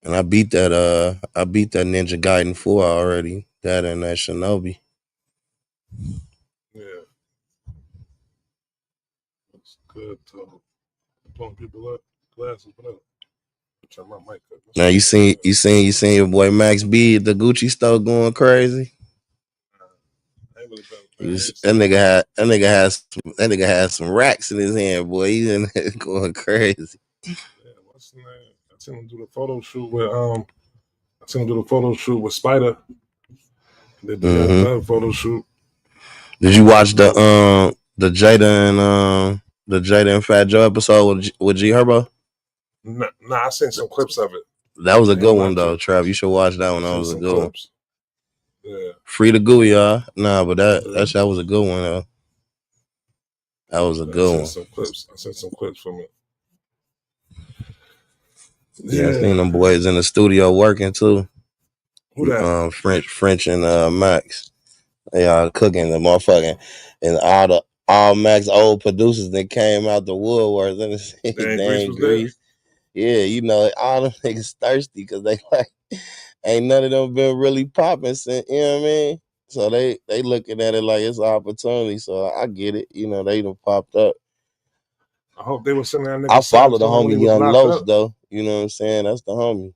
And I beat that Ninja Gaiden 4 already. That and that Shinobi. Yeah. That's good, though. Pulling people up. Glasses, what up? Turn my mic up. Now you seen your boy Max B at the Gucci store going crazy. I ain't really been, He man. was, that nigga had some racks in his hand, boy. He's in there going crazy. Yeah, what's the name? I seen him do the photo shoot with I seen him do the photo shoot with Spider. Did the Young Mm-hmm. Thug photo shoot. Did you watch the Jada and Fat Joe episode with G Herbo? Nah, I seen some clips of it. That was a I good ain't one watch though, it. Trav. You should watch that I one. That seen was a some good one. clips. Yeah. Free to go, y'all. Nah, but Yeah. that was a good one though. That was a I good seen one. some clips. I seen some clips from it. Yeah, I seen Yeah. them boys in the studio working too. Who that? French and Max. They are cooking the motherfucking and all Max old producers that came out the woodworks and Dan they Grease ain't was there. Grease. Yeah, you know, all them niggas thirsty because they like ain't none of them been really popping since, you know what I mean? So they looking at it like it's an opportunity. So I get it. You know, they done popped up. I hope they were sending that I nigga something follow to the him when he homie was Young locked Los up. though. You know what I'm saying? That's the homie.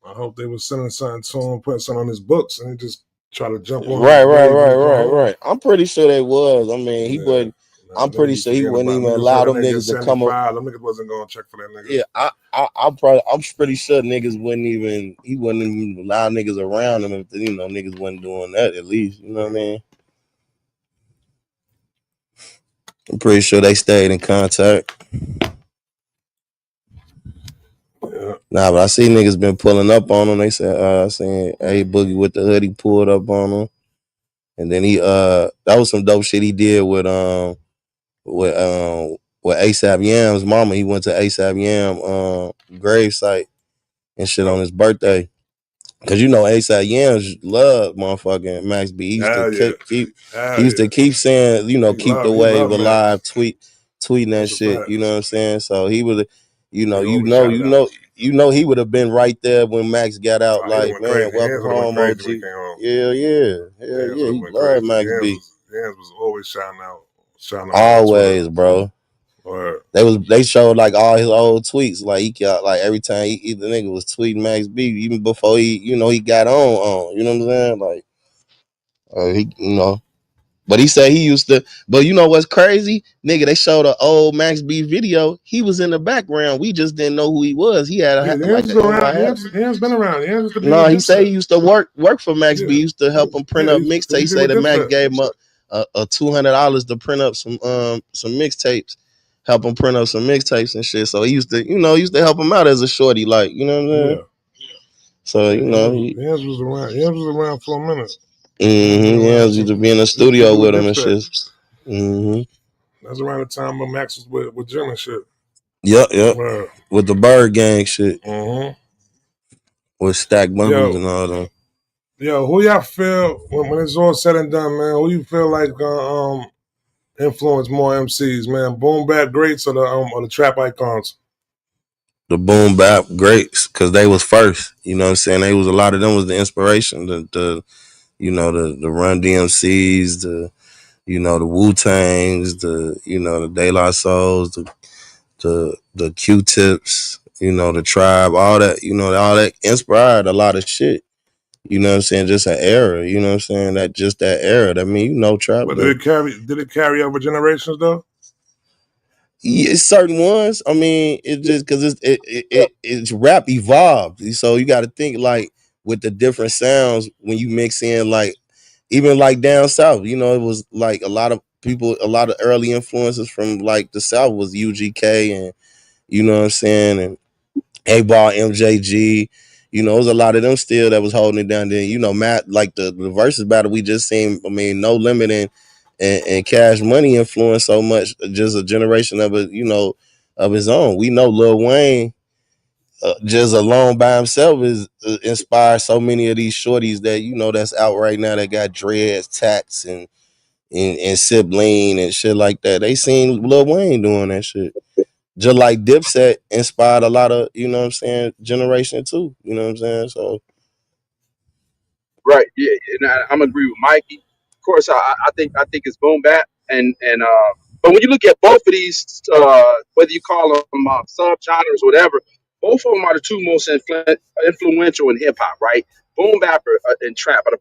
I hope they were sending something to him, putting something on his books, and he just try to jump on Right, his right, wave when right, he go right, home. right. I'm pretty sure they was. I mean, he Yeah. wouldn't. Nah, I'm niggas pretty be sure he forgetting wouldn't about even him. Niggas heard allow that them nigga get niggas to come up. 75. Them niggas wasn't going to check for that nigga. Yeah, I'm pretty sure niggas wouldn't even. He wouldn't even allow niggas around him if niggas wasn't doing that. At least you know what I mean. I'm pretty sure they stayed in contact. Yeah. Nah, but I see niggas been pulling up on him. They said, I seen A Boogie with the hoodie pulled up on him, and then that was some dope shit he did with ASAP Yam's mama. He went to ASAP Yam grave site and shit on his birthday. Cause you know ASAP Yams love motherfucking Max B. He used to Hell yeah. he Hell used to yeah. keep saying, keep the He wave love alive, Max. tweeting that That's a shit. fact. You know what I'm saying? So he would, Nigga always shouted out. he would have been right there when Max got out. Oh, he'd have Like, went man, crazy. welcome Hands would have went home, crazy OG. when he came home. Yeah, yeah, hell Hands yeah. would have He went loved crazy. Max B. Hands was always shouting him out on Twitter. Always, bro. Or They showed like all his old tweets. Like he got like every time the nigga was tweeting Max B, even before he got on. You know what I'm saying? Like he. But he said he used to. But you know what's crazy, nigga? They showed an old Max B video. He was in the background. We just didn't know who he was. He had yeah, like Hands an was around. NY hat. Hands been around. Hands used to be No, with he said he Dipset. used to work for Max B. Yeah. He used to help him print Yeah, up he mixtapes. He be say with that Max Dipset. gave him a $200 to print up some mixtapes. Help him print up some mixtapes and shit. So he used to help him out as a shorty, like, you know what I'm saying? Yeah. So, Yeah, Hands was around. Hands was around for a minute. yeah, used to be in the He used to studio be with with him and Dipset. shit. Mm-hmm. That's around the time when Max was with Jim and shit. Yep. With the Bird Gang shit. Mm-hmm. With Stack Bundles Yo, and all them. who y'all feel when it's all said and done, man? Who you feel like influence more MCs, man? Boom-Bap greats or the trap icons? The Boom-Bap greats, because they was first. You know what I'm saying? They was a lot of them was the inspiration. The Run DMCs, the Wu Tangs, the De La Souls, the Q Tips, the Tribe, all that, all that inspired a lot of shit. You know what I'm saying? Just an era. You know what I'm saying? That era. I mean, Trap. But did it carry over generations though? Yeah, certain ones. I mean, it just because it's rap evolved. So you got to think like with the different sounds when you mix in like even like down south. It was like a lot of people, a lot of early influences from like the south was UGK and you know what I'm saying and A-Ball, MJG. It was a lot of them still that was holding it down. Then Matt like the versus battle we just seen. I mean, No Limit and Cash Money influenced so much. Just a generation of it, of his own. We know Lil Wayne just alone by himself is inspired so many of these shorties that that's out right now that got dreads, tats, and sibling and shit like that. They seen Lil Wayne doing that shit. just like Dipset inspired a lot of, you know what I'm saying, generation too. You know what I'm saying? So Right. Yeah. And I'm agree with Mikey. Of course, I think it's boom bap and but when you look at both of these, whether you call them subgenres or whatever, both of them are the two most influential in hip hop, right? Boom bap and trap are the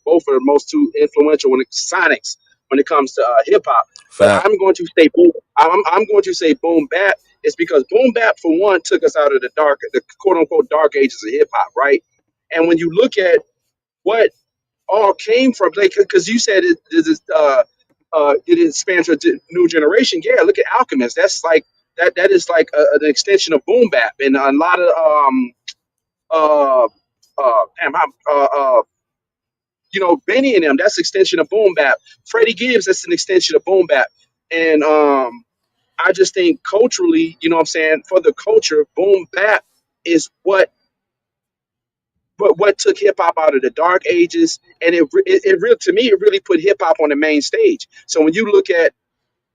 both are the most two influential when it sonics when it comes to hip hop. But fact, I'm going to say boom. I'm going to say boom bap. It's because boom bap for one took us out of the quote unquote dark ages of hip hop, right? And when you look at what all came from, like, because you said it spans a new generation. Yeah, look at Alchemist. That's like that is like an extension of boom bap and a lot of uh damn, Benny and them. That's extension of boom bap. Freddie Gibbs. That's an extension of boom bap. And I just think culturally, you know what I'm saying, for the culture, boom bap is what took hip hop out of the dark ages, and it really, to me, it really put hip hop on the main stage. So when you look at,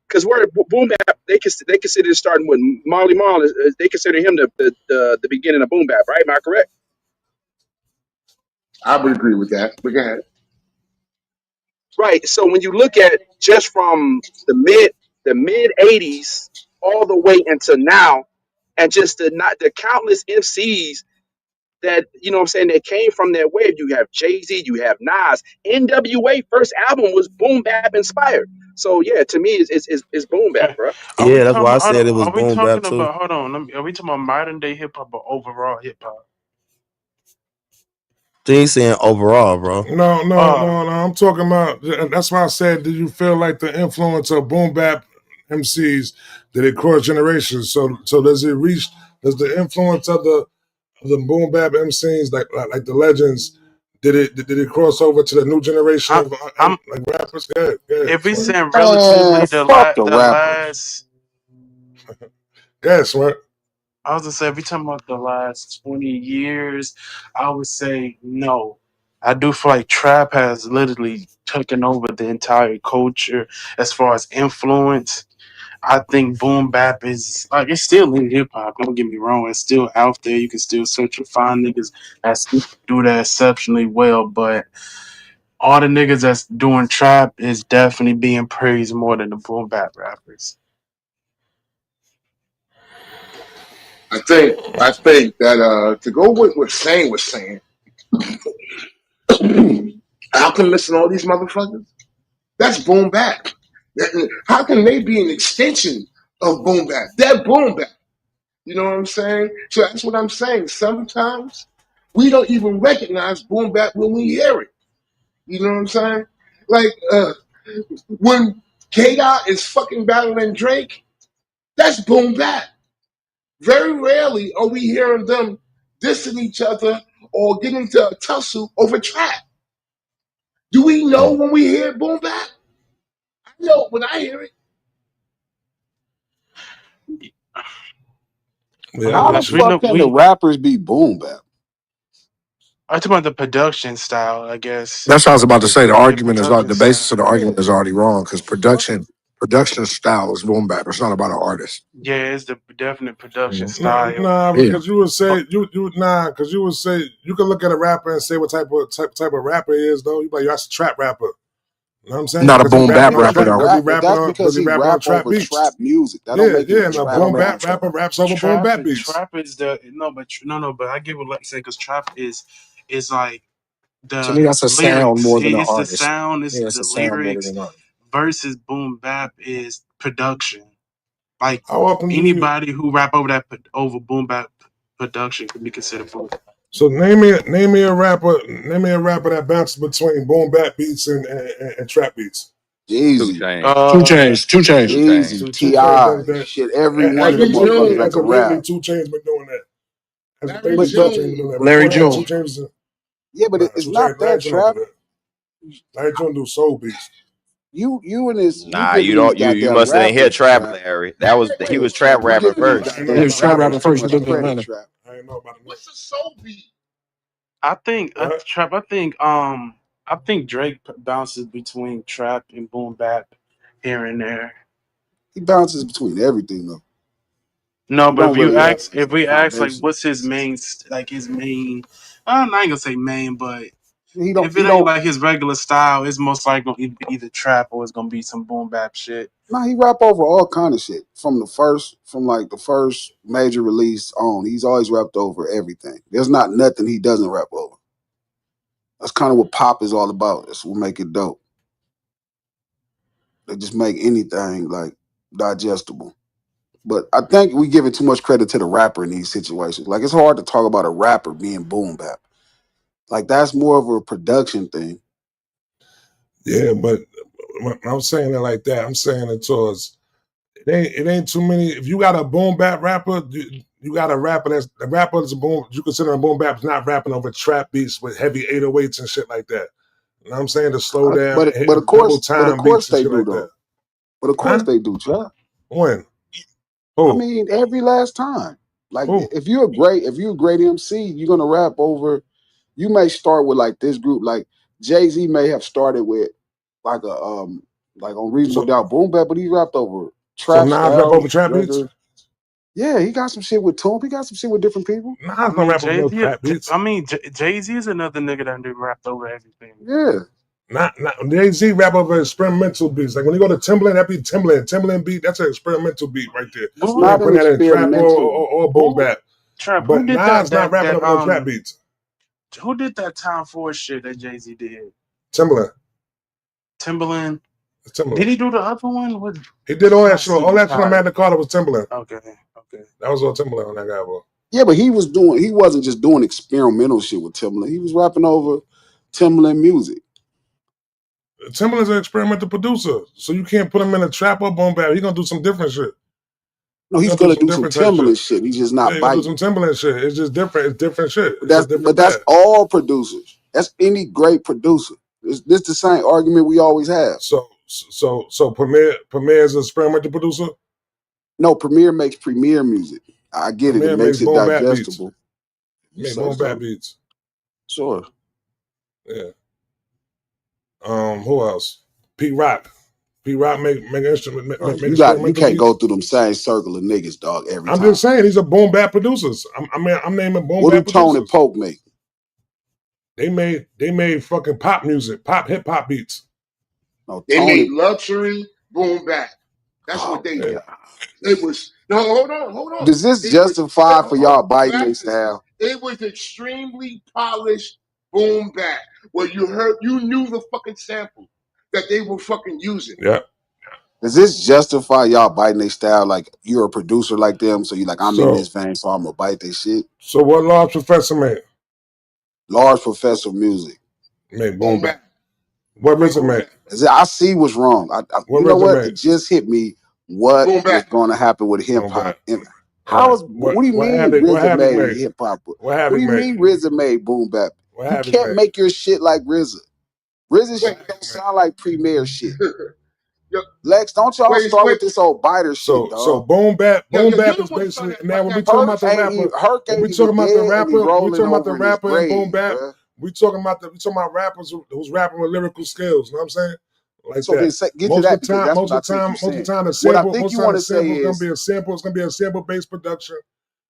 because we're boom bap, they consider starting with Marley Marl. They consider him the beginning of boom bap, right? Am I correct? I would agree with that. But go ahead. Right. So when you look at just from the mid '80s all the way into now, and just the countless MCs that, you know what I'm saying, that came from that wave. You have Jay-Z, you have Nas. NWA first album was boom bap inspired. So yeah, to me it's boom bap, Okay. bro. Are we yeah, that's talking why I about? Hold said it on, was are we boom bap talking too. about? Hold on. Are we talking about modern day hip hop or overall hip hop? She ain't saying overall, bro. No, no, Uh, no, no. I'm talking about. That's why I said, did you feel like the influence of boom bap MCs did it cross generations? So does it reach? Does the influence of the boom bap MCs like the legends? Did it cross over to the new generation I, of I'm like rappers? Good, good, if we smart. saying Man, relatively fuck the the rappers. last. Good, smart. I was gonna say if we talking about the last 20 years, I would say no. I do feel like trap has literally taken over the entire culture as far as influence. I think boom bap is like it's still in hip hop. Don't get me wrong, it's still out there. You can still search and find niggas that still do that exceptionally well. But all the niggas that's doing trap is definitely being praised more than the boom bap rappers. I think that to go with what Shane was saying, Alchemist and all these motherfuckers, that's boom bap. How can they be an extension of boom bap? They're boom bap. You know what I'm saying? So that's what I'm saying. Sometimes we don't even recognize boom bap when we hear it. You know what I'm saying? Like when K Dot is fucking battling Drake, that's boom bap. Very rarely are we hearing them dissing each other or getting into a tussle over trap. Do we know when we hear boom bap? I know when I hear it. Yeah, I No, get How the what because we you. know fuck can the we. rappers be boom bap? I talk about the production style. I guess That's what I was about to say. The their argument is not production the basis of style. the Yeah. argument is already wrong because Fuck it. production style is boom bap. It's not about an artist. Yeah, it's the definite production Mhm. Nah, style. nah, Yeah, because you would But say because you would say you can look at a rapper and say what type of rapper he is though. You like that's a trap rapper. You know what I'm saying? not a Because he boom rapping bap on Yeah, rapper but trap, though. because he rap rapping that's on because he rap trap over beats. trap music. That don't Yeah, make him yeah. a And a That don't trap boom make him bap rapper. trap. rapper raps over boom trap, bap beats. trap is the no, but no, but I get what like saying because trap is like To the me, that's a sound lyrics. more than an It's the artist. sound. It's Yeah, it's the a sound more than lyrics an artist. versus boom bap is production. Like How often do you? anybody who rap over over boom bap production could be considered boom. So name me a rapper that bounces between boom bap beats and trap beats. Two Jeezy, Chains. Two chains. Two Chains. Jeezy, Two Okay, chains. T.I., that shit, every one of them Larry motherfuckers that June. as can of lately, rap. 2 Chainz been doing that. As of Larry lately, But 2 Chainz been June. doing that. Larry Before that, June. 2 Chainz. yeah, but Nah, it's 2 Chainz. not Larry that June don't do trap. that. Larry June do soul beats. You Nah, you giving these don't. You goddamn must have didn't hear rappers Trap trap. Larry. That was he Wait. was trap You rapping giving these first. I ain't Yeah, know he goddamn was about trap rapping rappers that. too first. He much lived in credit, Atlanta. trap. I ain't know about that. What's a soul beat? I think What? trap. I think Drake bounces between trap and boom bap here and there. He bounces between everything though. No, He but don't if you really have ask, if we ask, like, foundation. what's his main, like his main, I'm not gonna say main, but He don't. if He it ain't don't. like his regular style, it's most likely gonna be either trap or it's gonna be some boom bap shit. Nah, he rap over all kind of shit from like the first major release on. He's always rapped over everything. There's not nothing he doesn't rap over. That's kind of what pop is all about. That's what make it dope. They just make anything like digestible. But I think we giving too much credit to the rapper in these situations. Like it's hard to talk about a rapper being boom bap. Like that's more of a production thing. Yeah, but when I'm saying it like that, I'm saying it towards it ain't too many. If you got a boom bap rapper, you got a rapper that's the rapper that's a boom. You consider a boom bap's not rapping over trap beats with heavy 808s and shit like that. You know what I'm saying? To slow down, But of hitting double course, but of time beats course and they shit do like that. though. But of course Huh? they do, Chuck. When? I Who? mean, every last time. Like Who? if you're a great MC, you're gonna rap over. You may start with like this group, like Jay-Z may have started with like a like on Reasonable So Doubt Boom Bap, but he rapped over so trap Nas rap over style trap beats? records. Yeah, he got some shit with Toomp. He got some shit with different people. I Nas don't mean, rap over Jay no Z. trap beats. I mean, Jay Z is another nigga that do rapped over everything. Yeah. Not Jay-Z rap over experimental beats. Like when you go to Timbaland, that be Timbaland. Timbaland beat, that's an experimental beat right there. It's You Who, not ain't an putting that in trap experimental. or boom who bap. trap? Who But did that? Nas not That rapping that over no trap beats. Who did that Time Force shit that Jay Z did? Timbaland. Timberland. It's Timbaland. Did he do the other one? With He did all that my shit. All CD that shit on tired. Magna Carta was Timbaland. Okay, okay. That was all Timbaland on that guy, bro. Yeah, but he wasn't just doing experimental shit with Timbaland. He was rapping over Timbaland music. Timbaland's an experimental producer. So you can't put him in a trap or boom bap. He gonna do some different shit. No, He he's gonna do gonna some do some different type shit. Timbaland shit. He's just Yeah, not he gonna do biting. some Timbaland shit. It's just different. It's different shit. But It's a but different that's path. all producers. That's any great producer. This the same argument we always have. So Premier is an experimental producer. No, Premier makes Premier music. I get it. It Premier makes makes it boom bap beats. digestible. You Make say boom bap so? beats. Sure. Yeah. Who else? Pete Rock. Pete Rock make instrument Bro, make you experimental can't go beats. through them same circle of niggas, dog, every I'm time. just saying he's a boom bap producers. I'm naming boom What do bap Tone and producers. Poke make? They made fucking pop music, pop hip hop beats. No, They Tony. made luxury boom back. That's what Oh they my Yeah. did. god. It was no, hold on. Does this It was justify for hold on, y'all biting their practice. style? It was extremely polished boom back where you knew the fucking sample that they were fucking using. Yeah. Does this justify y'all biting their style? Like you're a producer like them, so you like I'm in this So vein, so I'm gonna bite their shit. so what Large Professor made? Large Professor music. Made boom Boom bap. back. What Made RZA boom made? back. I see what's wrong. What You know RZA what? It made? just hit me what Boom was back. going to happen with hip Boom hop. bap. And All right. what do you What mean Havoc? What RZA Havoc made made? hip hop? What What do Havoc you made? mean RZA made boom bap? What You Havoc can't made? make your shit like RZA. RZA What Wait, shit Havoc don't made? sound like Premier shit. yo, Lex, don't y'all wait, start wait, with this old biter shit, So dog. boom you bap the is one started basically that now when we that talking garbage about the shit. rapper, Herc when we ain't talking even about the dead and he rapper, when we rolling talking about the over in his rapper and boom grave, bap, bruh. we talking about rappers who's rapping with lyrical skills. You know what I'm saying? Like So then that. get to that because that's Most what I of the think time, you're saying. What I think most you of the time want the to say sample is gonna is, be a sample. It's gonna be a sample based production.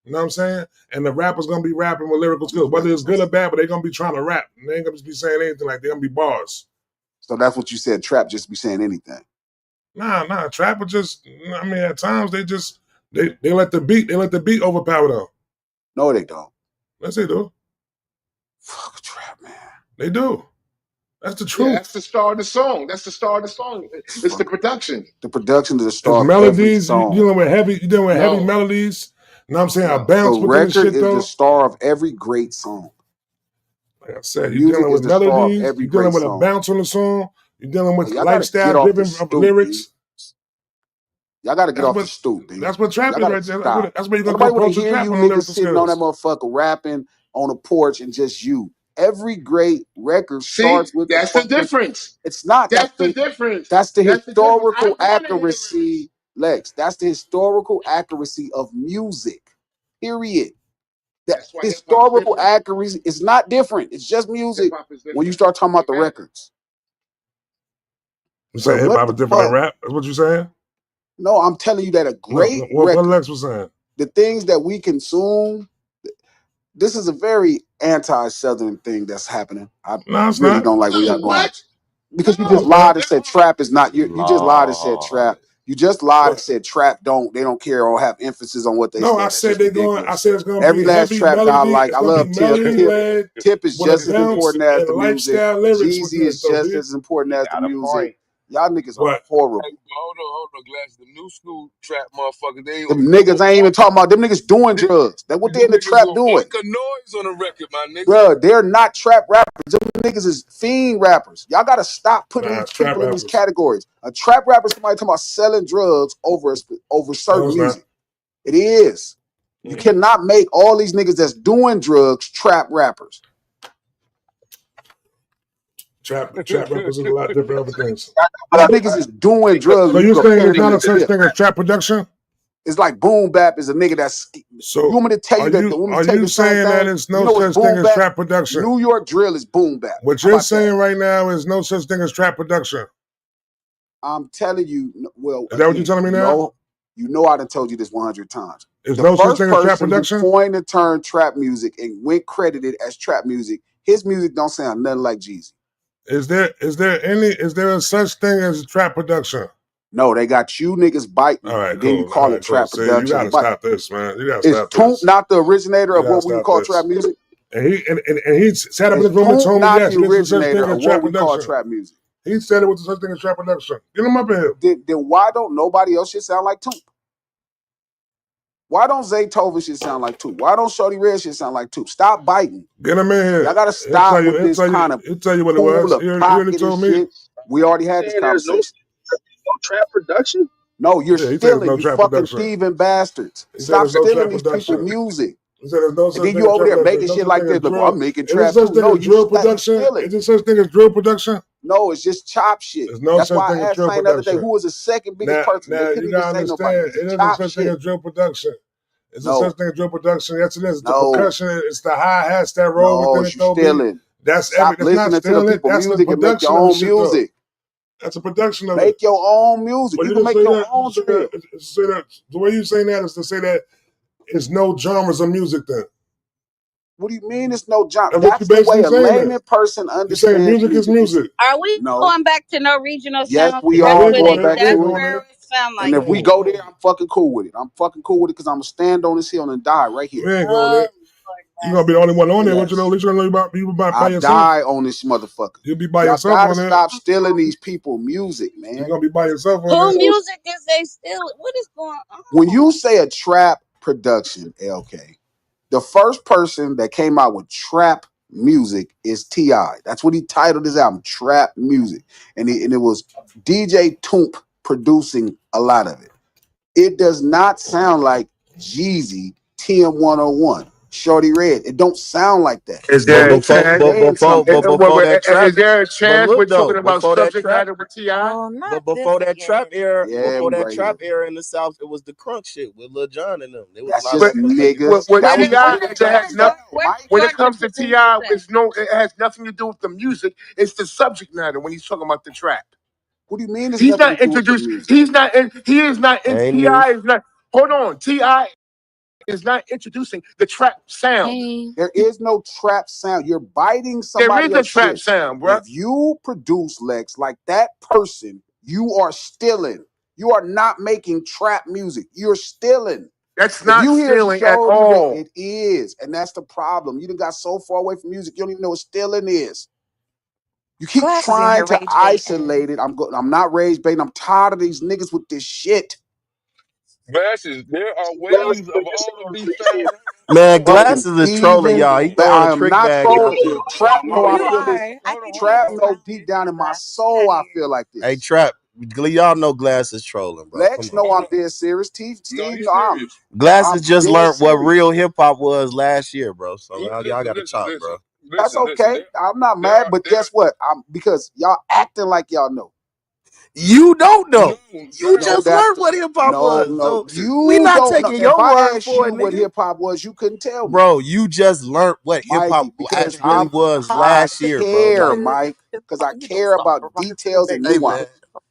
You know what I'm saying? And the rapper's gonna be rapping with lyrical skills, whether it's good or bad, but they're gonna be trying to rap. And they ain't gonna just be saying anything like they're gonna be bars. so that's what you said. Trap just be saying anything. Nah. Trapper just I mean at times they let the beat overpower them. No, they don't. Yes, they do. Fuck trap, man. They do. That's the Yeah, that's truth. the star of the song. That's the star of the song. It's the Fuck. production. The production is the It's star of every melodies. You song. dealing with heavy No, melodies. You know what I'm saying? A no. The bounce within the record shit is the though. star of every great song. Like I The said, you're music dealing is with the star of melodies. every You're dealing great with a song. bounce on the song. You're dealing Hey, with y'all got to lifestyle get off the driven of stoop, B. lyrics. Y'all got to get That's off the what stoop, B. that's what trap Y'all is got to right there. stop. That's where you're Don't gonna go nobody want to approach the hear trap you on the niggas lyrical sitting on that skills. motherfucker rapping on a porch and just you. Every great record See, starts with the that's the fucking. difference. It's not. That's the difference. That's the That's the difference. I historical want to hear the lyrics. accuracy, Lex. That's the historical accuracy of music. Period. The That's why hip hop's historical different. accuracy is not different. It's just Hip music hop is when you different. start talking about the Amen. records. You Bro, saying hip what hop the is different than fuck? rap? That's what you saying? No, I'm telling you that a No, great what record. Lex was saying? the things that we consume, this is a very anti-Southern thing that's happening. I No, it's really not. don't like where y'all going. What? Because you No, just it's lied not. and said trap is not you just lied and said Lord. trap. You just lied and What? said trap they don't care or have emphasis on what they No, say. I That's said just they're going. I ridiculous. said it's going to Every be last heavy trap guy I melody. like. It's I going to be love Tip. melody Tip led Tip is with a just as bounce important as and the music. lifestyle lyrics with Jeezy that is though, just B. as important He as the got a music. point. Y'all niggas are What? horrible. Hey, hold on, Glass. The new school trap motherfuckers, they ain't Them gonna niggas ain't even talk. talking about them niggas doing drugs. That's what they Them in the niggas trap gonna doing. make a noise on the record, my nigga. Bruh, they're not trap rappers. Them niggas is fiend rappers. Y'all gotta stop putting Nah, these it's trap people in these rappers. categories. A trap rapper is somebody talking about selling drugs over No, certain it's not. music. It is. You cannot make all these niggas that's doing drugs trap rappers. Trap rappers is a lot different other things. These niggas is doing drugs So and you you're saying compare there's them not to a such Tip. thing as trap production? It's like Boom-Bap is a nigga that's. You So want me to tell you are that? You want me to are tell you you the same saying that thing? it's You no know what's such thing as Boom-Bap? trap production? New York drill is Boom-Bap. What How you're about that? saying right now is no such thing as trap production. I'm telling you, well, Is that what you're again, telling me now? you know I done told you this 100 times. There's The no such first thing as trap person who production? coined the term trap music and went credited as trap music, his music don't sound nothing like Jeezy. Is there a such thing as trap production? No, they got you niggas biting, All right, and then you cool. All call right, it cool. trap See, you production. gotta But stop this, man. You gotta is stop Toomp this. not the originator You of gotta what we would stop call this. trap music? And he sat up in Is this room and Toomp told me, not yes, the this is such originator thing as of what trap we call production. trap music? He said it was such thing as trap production. Get him up in here. Then why don't nobody else shit sound like Toomp? Why don't Zaytoven shit sound like Toomp? Why don't Shorty Red shit sound like Toomp? Stop biting. Get him in Y'all here. gotta He'll tell stop you. with this kind of He'll tell you what it pool was. of He already pocket and told me. shit. We already had this saying there's no conversation. trap production. No, you're Yeah, he said there's stealing, no you trap fucking production. thieving bastards. He said Stop there's no stealing trap these people production. music. He said there's no And such then thing you as over trap there production. making There's no shit such like thing as this. Look, drill. I'm making Is there trap such too. thing No, as you drill production? stealing. Is there such thing as drill production? No, it's just chop shit. There's no That's such why thing I as asked drill Saint the other day, production. who was the second biggest person? They Now couldn't you even gotta say nobody. understand, It's it just isn't chop such thing shit. as drill production. It's a such No, thing as drill production. Yes, it is. It's the no, percussion. It's the hi hats that roll no, within it. it's you Though, B. stealing. That's Stop That's not listening to the stealing it. people That's the music and make your production of the own shit, though. music. That's a production of it. Make your own music. But You you can just make say your that. You own just say that. drill. Just say that. The way you saying that is to say that it's no genres of music. Then What do you mean it's no jump? that's what you That's the way basically a saying. That layman person you're saying understands music is music. You music. Are we no. going back to no regional Yes, sounds? we Because No, that's we are ain't what going going it. there. back We ain't That's to it. going where there. it sound And like if we it. go there, I'm fucking cool with it. I'm fucking cool with it because I'm gonna stand on this hill and die right here. We ain't going Oh, there. Lord You're gonna be mercy. the only one on there. What you know? At Yes. least you're gonna know you by I yourself. die on this motherfucker. You'll be by Y'all yourself gotta on there. stop stealing these people music, You're man. gonna be by yourself on Who there. music is they still? What is going When on? you say a trap production, LK, the first person that came out with trap music is T.I. That's what he titled his album, Trap Music. And it was DJ Toomp producing a lot of it. It does not sound like Jeezy, TM101, Shorty Red. It don't sound like that. Is But there a He's before, chance? but saying before, but something. before that trap, Is there a but chance we're look talking though, about before that subject trap, matter with Ti? Oh, but not this before that trap again. era, Yeah, before we that right here. trap era in the South, it was the crunk shit with Lil Jon and them. There was a That's lot of just But representation. niggas. with That was Ti, Where just where it has niggas where's your nothing. style, where's Mike. When it Georgia comes to producers Ti, at? it has nothing to do with the music. It's the subject matter when he's talking about the trap. What do you mean? It's He's nothing to not do with the introduced. music. He's not in. He is not in. Ain't Ti me. is not. Hold on. Ti is not introducing the trap sound. Hey, There is no trap sound. You're biting There somebody is a else's trap shit. sound, bruh. If you produce Lex like that person, you are stealing. You are not making trap music. You're stealing. That's If not you hear stealing at Shorty Red, all. it is, and that's the problem. You done got so far away from music, you don't even know what stealing is. You keep Glass is in trying here to rage baiting. isolate it. I'm not rage baiting. I'm tired of these niggas with this shit. Glasses, there are Well, ways of you're all of saying, these you're saying sounds. Man, Fucking Glasses is trolling thieving. y'all. He But throwing I a am trick not bag out trolling. there. Trap know I You feel this. are. I can hear Trap the know deep laughter. down in my Glasses. Get soul out of I here. feel like Hey, this. Trap, y'all know Glasses trolling, bro. Come Lex on. know Hold I'm on. dead serious. No, Steve he's know serious. Glasses I'm just dead learned what real serious. hip hop was last year, bro. So y'all Listen, got to listen, chop, listen, bro. That's listen, listen. okay. I'm not There mad, are but there. guess what? I'm because y'all acting like y'all know. You don't No, know. You No, just Glasses. that's learned the what hip hop no, was. no. So we You not don't know. taking If your I word asked for you it, what nigga. hip hop was, you couldn't tell me, Bro, you just learned what hip hop Mikey, because really was I last year, bro. care, Like, Mike. Because I You don't care stop about around details and hey man, nuance.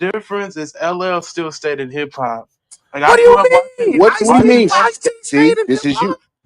Difference is LL still stayed in hip hop. Like What I do grew you up watching mean? What do you Ice-T, mean? watching Ice-T See, stayed in this is you. hip-hop.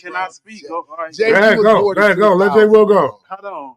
Can I speak? Go. All right, Go go. ahead, go. Go ahead, go. Let Jay Will go. Hold on.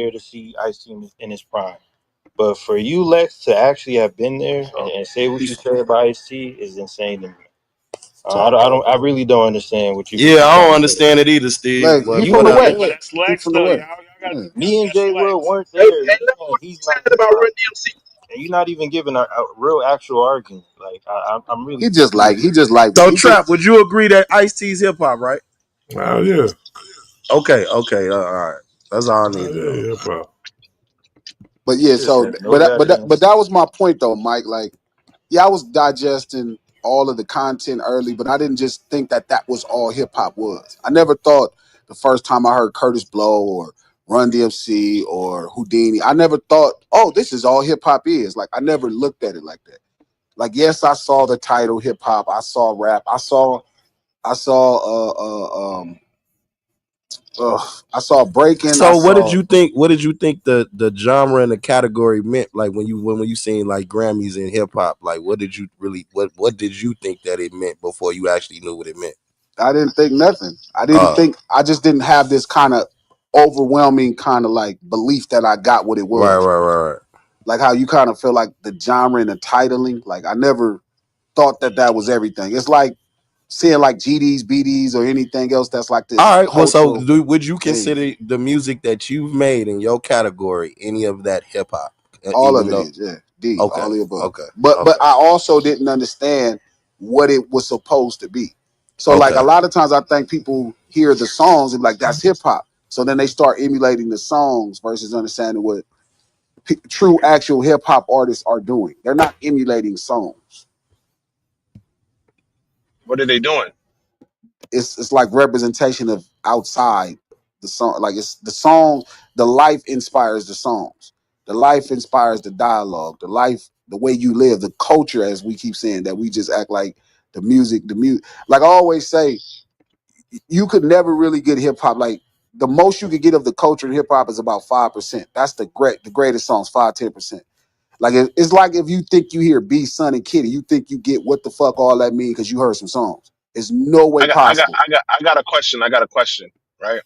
there to see Ice-T in his prime. But for you, Lex, to actually have been there and say what you say about Ice-T is insane to me. I really don't understand what Yeah, you're I trying don't to say. understand it either, Steve. Lex, But he You from the in the whatever. Hey, but West. that's He Lex from the though. Y'all West. gotta. Yeah. Me and That's Jay Will Lex. weren't Hey, there. hey, You look, saying what he's you not said hip about hop, Run DMC. and you're not even giving a real actual argument. Like I'm really He just like confused. he just like So he just Trap, would you agree that Ice T's hip hop, right? Oh yeah. Okay, all right. That's all I need to know. Yeah, hip hop. But yeah, Just so have no but goddamn. that was my point though, Mike. Like, yeah, I was digesting all of the content early, but I didn't just think that that was all hip hop was. I never thought the first time I heard Curtis Blow or Run DMC or Houdini, I never thought, oh, this is all hip hop is. Like, I never looked at it like that. Like, yes, I saw the title hip hop, I saw rap, I saw I saw breaking, I So what did saw you think? What did you think the genre and the category meant? Like when you seen like Grammys in hip hop, like what did you really what did you think that it meant before you actually knew what it meant? I didn't think nothing. Uh, I just didn't have this kind of overwhelming kind of like belief that I got what it right, was. right, right, right. Like how you kind of feel like the genre and the titling. Like I never thought that that was everything. It's like seeing like GDs, BDs, or anything else that's like this All right. Well, so cultural would you thing. consider the music that you've made in your category any of that hip hop? All of Even it though, is, yeah. D, okay, all the above. okay, But okay, I also didn't understand what it was supposed to be. So like a okay. lot of times I think people hear the songs and be like, that's hip hop. So then they start emulating the songs versus understanding what true actual hip hop artists are doing. They're not emulating songs. What are they doing? It's like representation of outside the song. Like it's the song, the life inspires the songs. The life inspires the dialogue. The life, the way you live, the culture, as we keep saying, that we just act like the music. Like I always say, you could never really get hip hop. Like the most you could get of the culture in hip hop is about 5%. That's the greatest songs, 5-10%. Like it's like if you think you hear B, Son, and Kitty, you think you get what the fuck all that mean because you heard some songs. It's no way possible. I got a question. I got a question. Right.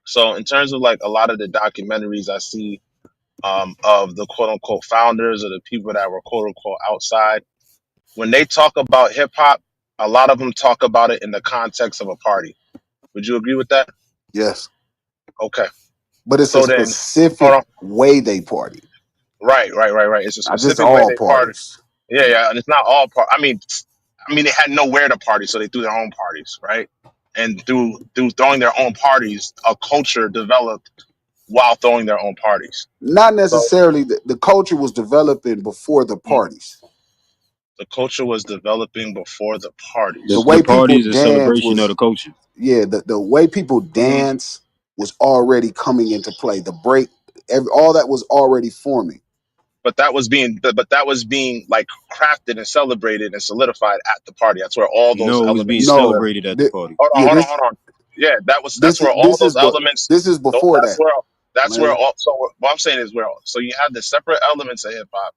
So in terms of like a lot of the documentaries I see of the quote unquote founders or the people that were quote unquote outside, when they talk about hip hop, a lot of them talk about it in the context of a party. Would you agree with that? Yes. Okay. But it's a So then, hold specific on. way they party, Right. It's a not just specific way all they party. parties. Yeah, and it's not all part. I mean, they had nowhere to party, so they threw their own parties, right? And through throwing their own parties, a culture developed while throwing their own parties. Not So necessarily. The culture was developing before the mm, parties. the culture was developing before the The The parties. way party people is a dance celebration of was, the culture. yeah, the way people dance was already coming into play. The break, all that was already forming. But that was being like crafted and celebrated and solidified at the party. That's where all those No, it was being elements. No, celebrated at the party. yeah, Hold on. Yeah, that's where all this those is elements. this is before That's that, where man. all. So what I'm saying is where. So you have the separate elements of hip hop,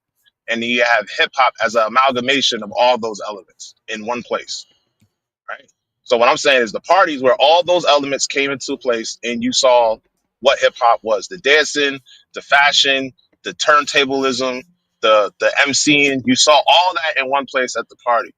and you have hip hop as an amalgamation of all those elements in one place, right? So what I'm saying is the parties where all those elements came into place, and you saw what hip hop was: the dancing, the fashion, the turntablism, the MCing. You saw all that in one place at the party.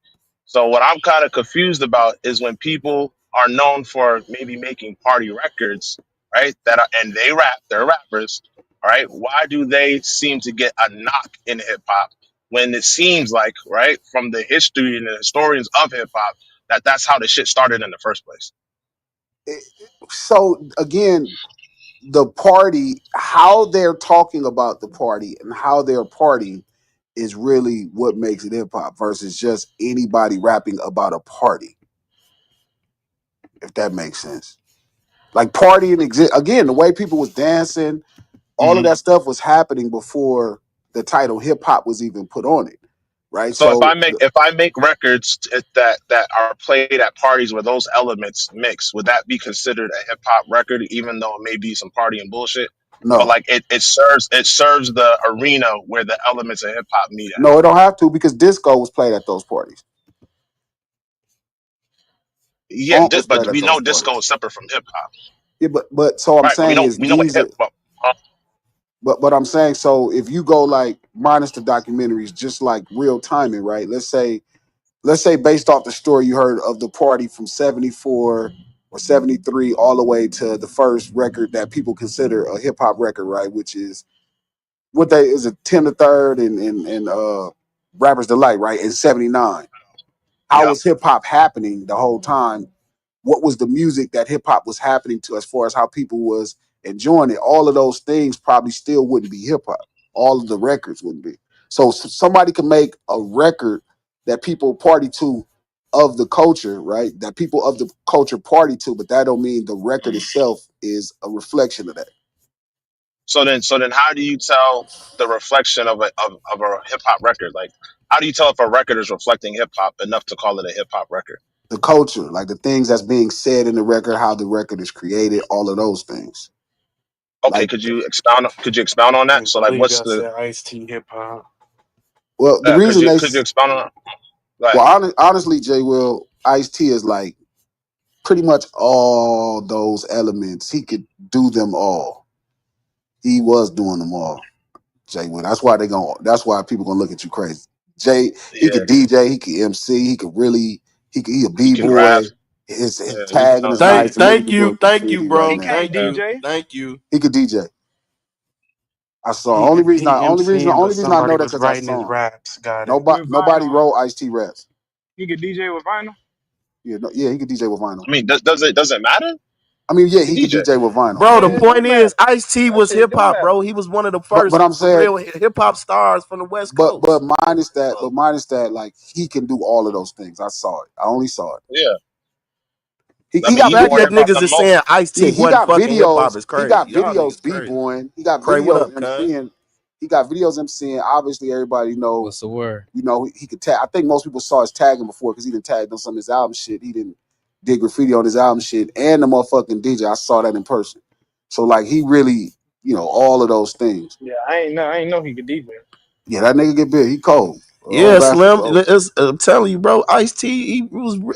So what I'm kind of confused about is when people are known for maybe making party records, right? And they rap, they're rappers, all right? Why do they seem to get a knock in hip hop when it seems like, right, from the history and the historians of hip hop, that that's how the shit started in the first place? So again, the party, how they're talking about the party and how they're partying is really what makes it hip hop versus just anybody rapping about a party, if that makes sense. Like partying exist again, the way people was dancing, all of hmm that stuff was happening before the title hip hop was even put on it. Right. So So if I make records that are played at parties where those elements mix, would that be considered a hip hop record, even though it may be some party and bullshit? But no, like it serves the arena where the elements of hip hop meet at. no, it don't have to because disco was played at those parties. Yeah, Funk was but played at we those know disco parties. is separate from hip hop, Yeah, but so I'm right? But saying is we know what these hip. are Huh? but I'm saying so if you go like minus the documentaries, just like real timing, right? Let's say based off the story you heard of the party from 74 or 73 all the way to the first record that people consider a hip hop record, right? Which is what they is a 10 to third and Rapper's Delight, right? In 79. How Yeah. was hip hop happening the whole time? What was the music that hip hop was happening to as far as how people was enjoying it, all of those things probably still wouldn't be hip hop. All of the records wouldn't be. So somebody can make a record that people party to of the culture, right? That people of the culture party to, but that don't mean the record itself is a reflection of that. So then, how do you tell the reflection of a hip hop record? Like, how do you tell if a record is reflecting hip hop enough to call it a hip hop record? The culture, like the things that's being said in the record, how the record is created, all of those things. Okay, Like, could you expound? Could you expound on that? Can't So, like, believe what's y'all the? said Ice T hip hop. well, the Could reason you they, could you expound on? Right. well, honestly, J. Will, Ice T is like pretty much all those elements. He could do them all. He was doing them all. Jay Will. That's why they going. That's why people gonna look at you crazy. Jay, he Yeah, could DJ, he could MC, he could really, he a he b can boy. rap. His Yeah, he tagging does is rap. nice. The nigga could do a Thank you, graffiti right He bro. now. can't Thank Yeah. you, DJ. thank you. He could DJ. I saw. He he MCing, Only but reason I somebody know that was because I writing his saw him. raps. Got it. With Nobody vinyl, huh? wrote Ice T raps. He could DJ with vinyl. Yeah, no, yeah, he could DJ with vinyl. I mean, does it matter? I mean, yeah, He can he could DJ. DJ with vinyl. Yeah, Bro, the it do point is, matter. Ice T That was shit hip do hop, matter. bro. He was one of the first But I'm saying, real hip hop stars from the West but Coast. mine is that like he can do all of those things. I saw it. I only saw it. Yeah. I He mean, The got he's fact more that hip videos. hop niggas than is most. saying Ice T He wasn't got fucking hip hop videos. is He crazy. got Y'all videos niggas crazy. b-boying. He got Cray, what videos up, cuz? MCing. He got videos MCing. Obviously, everybody know. What's the word? You know, he could tag. I think most people saw his tagging before because he didn't tag on some of his album shit. He didn't did graffiti on his album shit and the motherfucking DJ. I saw that in person. So like he really, all of those things. Yeah, I ain't know he could DJ. Yeah, that nigga get big. He cold. All Yeah, bashing Slim. bro. I'm telling you, bro. Ice T,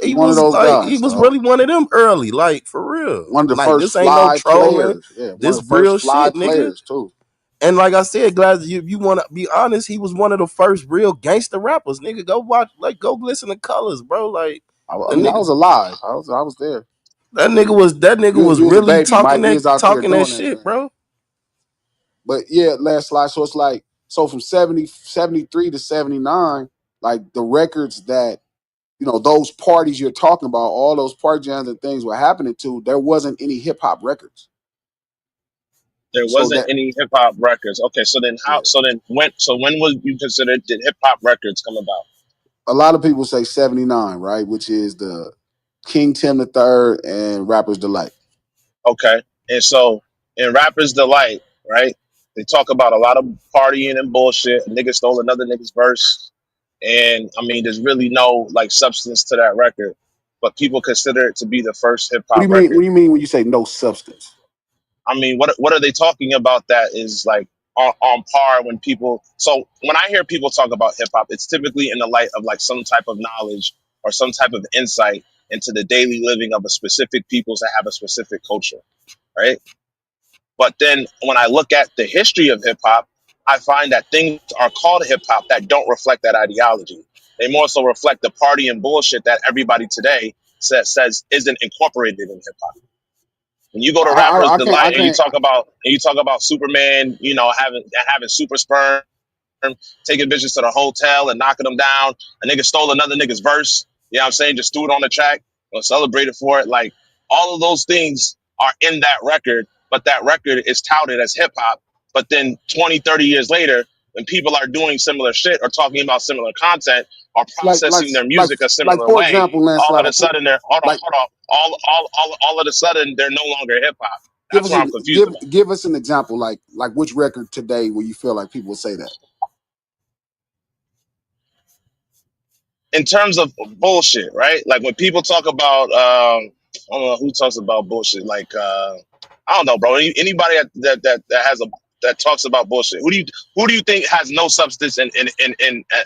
He one of those he guys, was dog. really one of them early, like for real. One of the Like first this ain't no fly trolling. players. Yeah, one of This the first real fly shit, nigga. players too. And like I said, glad you want to be honest. He was one of the first real gangster rappers, nigga. Go watch, like, go listen to Colors, bro. Like I the mean, I nigga, was alive. I was there. that nigga was You was a really baby, Mike. We was out there talking that doing that shit, thing. bro. But yeah, last slide. So it's like, so from 73 to 79, like the records that, those parties you're talking about, all those party jams and things were happening to, there wasn't any hip hop records. There So wasn't that, any hip hop records. Okay, so then how? yeah, So then when? So when was you considered did hip hop records come about? a lot of people say 79, right? Which is the King Tim the Third and Rapper's Delight. Okay, and so in Rappers Delight, right? They talk about a lot of partying and bullshit. A nigga stole another nigga's verse, and I mean, there's really no like substance to that record, but people consider it to be the first hip What do hop you mean? What record. do you mean when you say no substance? I mean, what are they talking about that is like on par when people? So when I hear people talk about hip hop, it's typically in the light of like some type of knowledge or some type of insight into the daily living of a specific peoples that have a specific culture, right? But then when I look at the history of hip hop, I find that things are called hip hop that don't reflect that ideology. They more so reflect the party and bullshit that everybody today says isn't incorporated in hip hop. When you go to Rappers I Delight and can't. you talk about Superman, having super sperm, taking bitches to the hotel and knocking them down. A nigga stole another nigga's verse. You know what I'm saying? Just threw it on the track or celebrated for it. Like all of those things are in that record, but that record is touted as hip hop. But then 20, 30 years later, when people are doing similar shit or talking about similar content or like like processing their like music a like similar for way, example, all of landslide. a sudden they're Like hold on. All of a sudden they're no longer hip hop. give That's us what I'm an confused about. give us an example. Like which record today where you feel like people would say that. In terms of bullshit, right? Like when people talk about, I don't know who talks about bullshit. Like, I don't know, bro. Anybody that has a that talks about bullshit. Who do you think has no substance in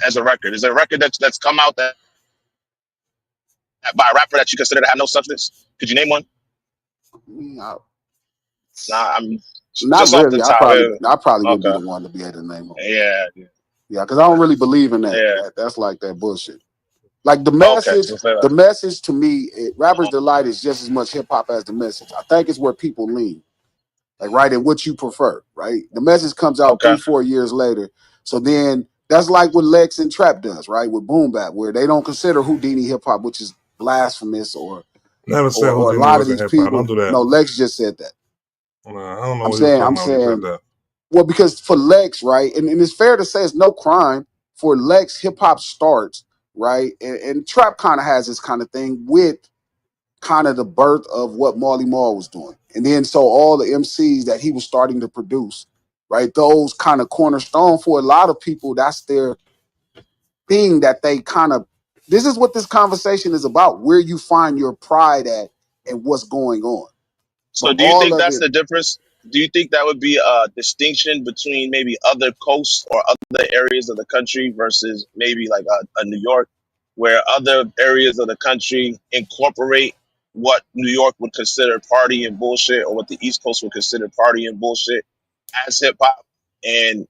as a record? Is there a record that's come out that by a rapper that you consider to have no substance? Could you name one? I Nah, I'm Not just off the really. top. I probably wouldn't be Okay, the one to be able to name them. yeah, Yeah, because I don't really believe in that. yeah. That's like that bullshit. Like the Okay, message, so say the that. message to me, Rapper's Delight is just as much hip hop as the message. I think it's where people lean, like right in what you prefer, right? The message comes out Okay, 3-4 years later, so then that's like what Lex and Trap does, right? With Boom-Bap, where they don't consider Houdini hip hop, which is blasphemous, Never said or a Houdini lot of wasn't these hip hop. Don't people. do that. No, Lex just said that. Nah, I don't know I'm what he was saying, talking I'm about when he said saying, that. well, because for Lex, right, and it's fair to say it's no crime for Lex. Hip hop starts right, and trap kind of has this kind of thing with kind of the birth of what Marley Marl was doing, and then so all the MCs that he was starting to produce, right, those kind of cornerstone for a lot of people. That's their thing that they kind of. This is what this conversation is about: where you find your pride at and what's going on. But So do you all think of that's it, the difference? Do you think that would be a distinction between maybe other coasts or other areas of the country versus maybe like a New York, where other areas of the country incorporate what New York would consider party and bullshit, or what the East Coast would consider party and bullshit as hip hop, and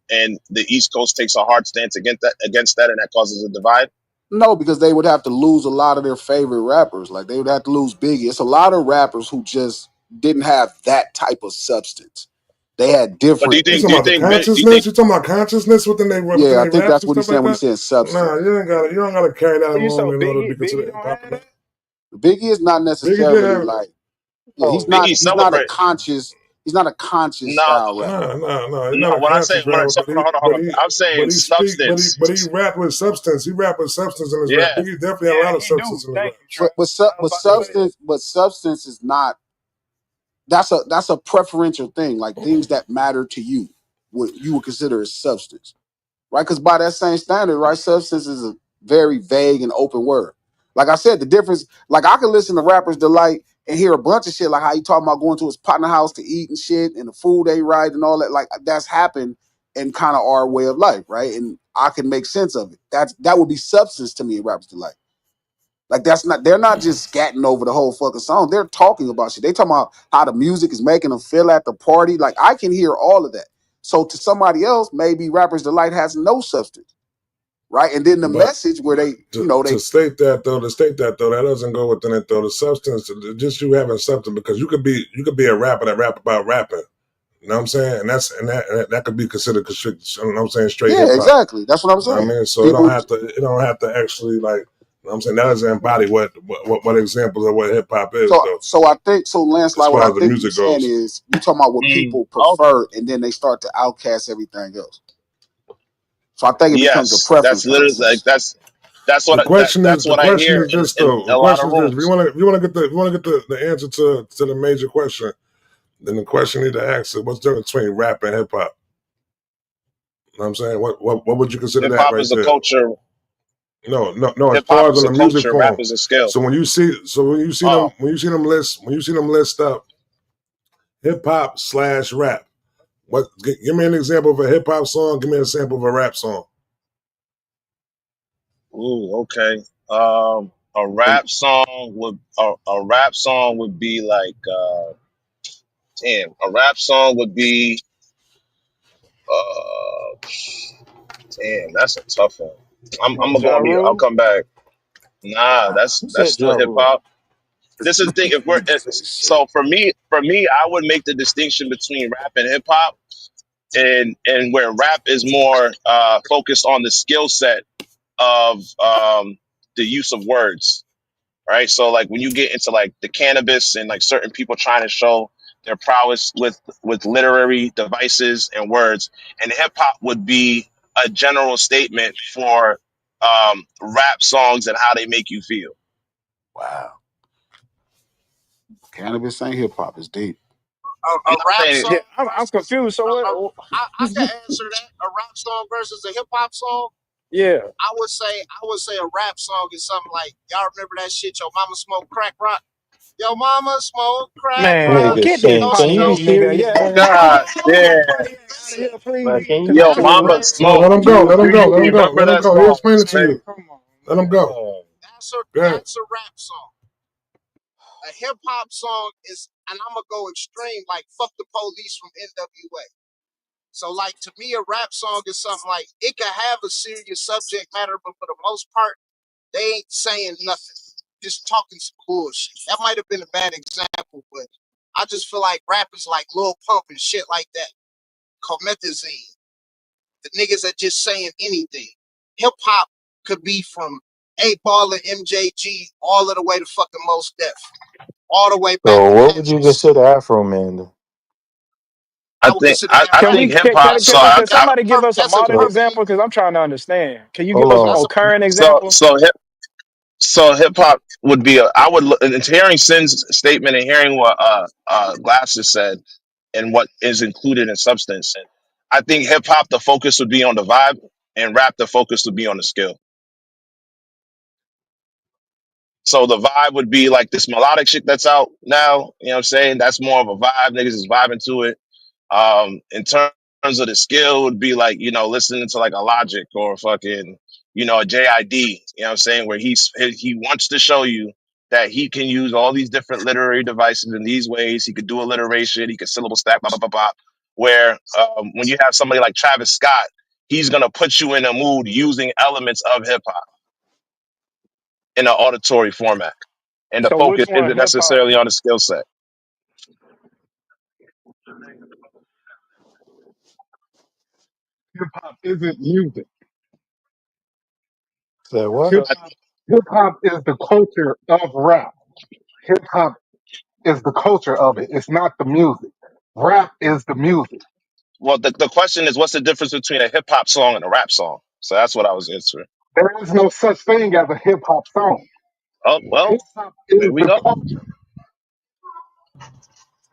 the East Coast takes a hard stance against that, and that causes a divide? no, because they would have to lose a lot of their favorite rappers. Like they would have to lose Biggie. It's a lot of rappers who just didn't have that type of substance. They had But do you different. You think talking do you about the think do you think consciousness? You talking about consciousness within Yeah, I they think raps that's and what he's stuff saying like when he's that? saying Nah, substance. you don't gotta carry that You alone so in order to be Biggie considered hip don't hop. have that? Biggie is not Biggie did necessarily have like. Yeah, Oh, Biggie he's not a celebrate? conscious. He's not a conscious No, style rapper. no. He's no. not a When I say conscious when I rapper, so, hold on. I'm but saying he speak substance. but he rap with substance. He rap with substance in his rap. Yeah. Biggie definitely had a yeah, lot of he substance do. in his Thank rap. you, Trap. I was But about to say that. substance is not. That's a preferential thing. Like things that matter to you, what you would consider as substance, right? Because by that same standard, right, substance is a very vague and open word. Like I said, the difference, like I can listen to rappers delight and hear a bunch of shit, like how he talking about going to his partner house to eat and shit, and the food they right and all that. Like that's happened in kind of our way of life, right? And I can make sense of it. That would be substance to me in rappers delight. Like that's not they're not just scatting over the whole fucking song. They're talking about shit. They talking about how the music is making them feel at the party. Like I can hear all of that. So to somebody else, maybe Rappers Delight has no substance, right? And then the But message where they, to state that though, that doesn't go within it though. The substance, just you having something, because you could be a rapper that rap about rapping. You know what I'm saying? And that could be considered, you know what I'm saying, straight hip yeah, hop. exactly. That's what I'm You know what I saying. mean? So People it don't have to actually, like, you know what I'm saying, that doesn't embody what examples of what hip hop is though, so I think so as Landslide, what far I as the think you're music saying goes. is you talking about what Mm, people okay. prefer and then they start to outcast everything else. So I think it becomes a Yes, that's preference literally like conversation. that's The what I question hear is this in though. The a lot question of is this. rooms. If you want to get the answer to the major question, then the question you need to ask is what's the difference between rap and hip hop? You know what I'm saying? What would you consider Hip that hop right is a there? culture. No. As Hip far hop as on is a the music culture. Rap form. is a skill. So Oh, when you see them list up hip hop slash rap, give me an example of a hip hop song. Give me an example of a rap song. ooh, okay. A rap song would be like damn. A rap song would be uh damn. That's a tough one. I'm gonna go Ja on mute. I'll Rule? come back. Nah, Who that's said still Ja hip Rule? hop. This is the thing. If we're Niggas say shit. so for me, I would make the distinction between rap and hip hop, and where rap is more focused on the skill set of the use of words, right? So like when you get into like the cannabis and like certain people trying to show their prowess with literary devices and words, and hip hop would be a general statement for rap songs and how they make you feel. Wow. Cannabis ain't hip hop, it's deep. I'm A not rap saying Yeah, song I'm versus confused. So what? I can answer that. A rap song versus a hip hop song. Yeah, I would say a rap song is something like y'all remember that shit. Your mama smoke crack rock. Your mama smoke crack man, rock. get ooh, the hip Don't hop she can know? you She serious, be man? God hold on, damn. bro. Out of here, Listen, please, Like, because listen. yo, I'm trying to That's Mama rap. a No, Smoke. let him that's go. a Let him Do go. you Let him go. remember Let him that go. He'll song, explain it to man? you. Come on, Let him go. man. Go ahead. that's a rap song. A hip hop song is, and I'm gonna go extreme, like "Fuck the Police" from NWA. So, like to me, a rap song is something like it can have a serious subject matter, but for the most part, they ain't saying nothing, just talking some bullshit. That might have been a bad example, but I just feel like rappers like Lil Pump and shit like that, Comethazine, the niggas are just saying anything. Hip hop could be from 8 Ball and MJG all of the way to fucking Most Def, all the way back So to what would you Passion. consider Afro Man? Though? I Now think listen to I, me. I All Can right. think we hip hop. So That's a I, can that's a somebody give us a that's a modern so perfect example? Because I'm trying to understand. Can you give Hold us a on. that's more a current so example? so hip so hip hop would be I would look and hearing Sin's statement and hearing what Glass just said and what is included in substance. I think hip hop the focus would be on the vibe and rap the focus would be on the skill. So the vibe would be like this melodic shit that's out now. You know what I'm saying? That's more of a vibe. Niggas is vibing to it. In terms of the skill, would be like listening to like a Logic or fucking a JID. You know what I'm saying? Where he wants to show you that he can use all these different literary devices in these ways. He could do alliteration. He could syllable stack. Blah blah blah blah. Where when you have somebody like Travis Scott, he's gonna put you in a mood using elements of hip hop in an auditory format, and the So focus which one isn't hip hop? necessarily on the skill set. Hip hop isn't music. Say what? Hip So hip hop is the culture of rap. Hip hop is the culture of it. It's not the music. Rap is the music. Well, the question is, what's the difference between a hip hop song and a rap song? So that's what I was answering. There is no such thing as a hip hop song. Oh well, Hip hop there is we the go. culture.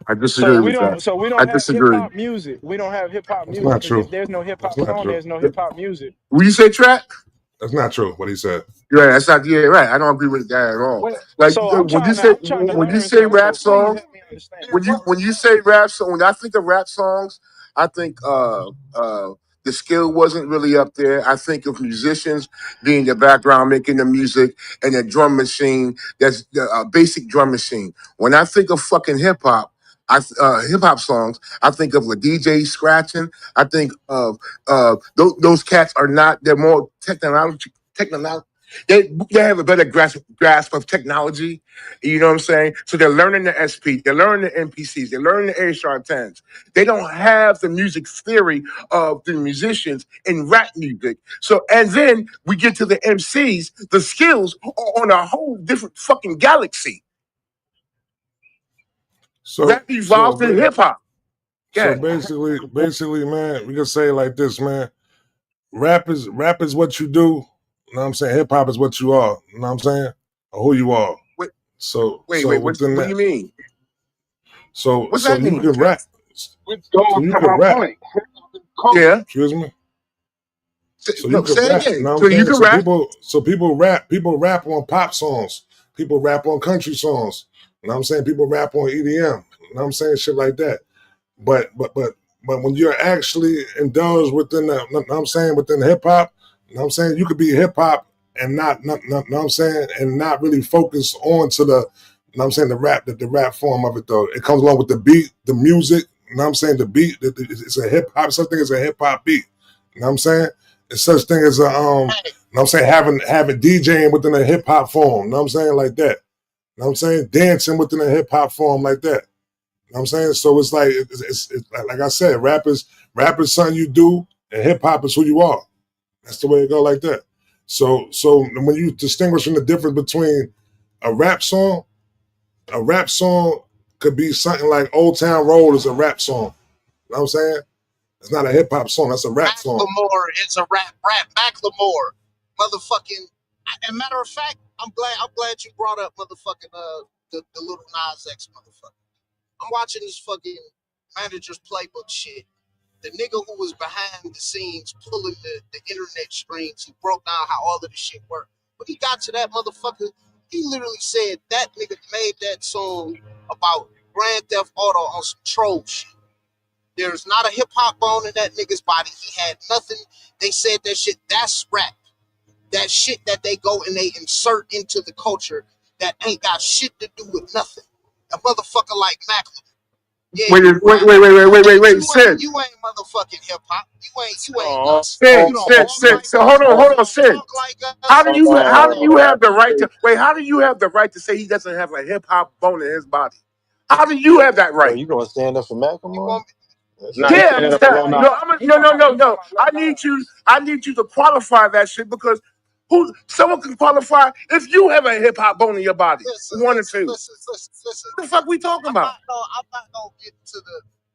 I disagree with that. so we I don't have hip disagree. hop music. We don't have hip hop That's music not because true. if there's no hip That's hop not song, true. there's no hip hop music. Will you say trap? That's not true. What he said. Yeah, that's not. Yeah, right. I don't agree with that at all. Well, Like So I'm trying to I'm trying to when you learn. say So rap please song, help me understand. when you say rap song, when I think of rap songs, I think the skill wasn't really up there. I think of musicians being the background making the music and a drum machine that's a basic drum machine. When I think of fucking hip hop. Hip hop songs. I think of a DJ scratching. I think of those cats are not. They're more technology. They have a better grasp of technology. You know what I'm saying? So they're learning the SP, they're learning the MPCs, they're learning the A sharp tens. They don't have the music theory of the musicians in rap music. So and then we get to the MCs, the skills are on a whole different fucking galaxy. So Rap so evolved in ba- hip hop. so Yeah. basically, man, we can say it like this, man. Rap is what you do. You know what I'm saying? Hip hop is what you are. You know what I'm saying? Or who you are. Wait, So within what do that, you mean? so What's so that you mean? can rap. which goes So you to can my rap. point. Hip hop is culture. Yeah. Excuse me. So you No, can say it rap. You again. know what I'm So you saying? can So rap. people rap on pop songs. People rap on country songs. You know what I'm saying? People rap on EDM. You know what I'm saying? Shit like that. But but but but when you're actually indulged within the, know what I'm saying, within hip hop, you know what I'm saying, you could be hip hop and not know what I'm saying, and not really focus on to the, you know what I'm saying, the rap form of it though. It comes along with the beat, the music, you know what I'm saying, the beat, it's a hip hop, such thing as a hip hop beat. You know what I'm saying? It's such thing as a you know what I'm saying, having DJing within a hip hop form, you know what I'm saying, like that. You know what I'm saying? Dancing within a hip hop form like that. You know what I'm saying? So it's like it's like I said, rap is something you do, and hip hop is who you are. That's the way it go like that. So when you distinguish the difference between a rap song, a rap song could be something like Old Town Road is a rap song. You know what I'm saying? It's not a hip hop song, that's a rap song. Macklemore is a rap. Macklemore, motherfucking. And matter of fact, I'm glad you brought up motherfucking the little Nas X motherfucker. I'm watching this fucking manager's playbook shit. The nigga who was behind the scenes pulling the internet strings, who broke down how all of this shit worked. When he got to that motherfucker, he literally said that nigga made that song about Grand Theft Auto on some troll shit. There's not a hip hop bone in that nigga's body. He had nothing. They said that shit, that's rap. That shit that they go and they insert into the culture that ain't got shit to do with nothing. A motherfucker like Macklemore. Yeah, Wait, you wait, rap. wait, wait, wait, wait, wait, wait, You ain't Sid. you ain't motherfucking hip hop. You ain't Oh, us. oh, You Sid, don't oh, Sid, walk Sid. like So us. hold You on, don't Sid. talk like us. How do oh, you oh, have the that's right to crazy. wait? How do you have the right to say he doesn't have a hip hop bone in his body? How do you have that Oh, right? you gonna stand up for You Macklemore? want me? That's Nah, He Yeah, crazy. standing up for Lil Nas. no, no, no, He talking no. about Lil Nas. I need you to qualify that shit because someone can qualify if you have a hip hop bone in your body. Listen, One or listen, two. listen, listen, listen. What the fuck we talking about? I'm not gonna get to the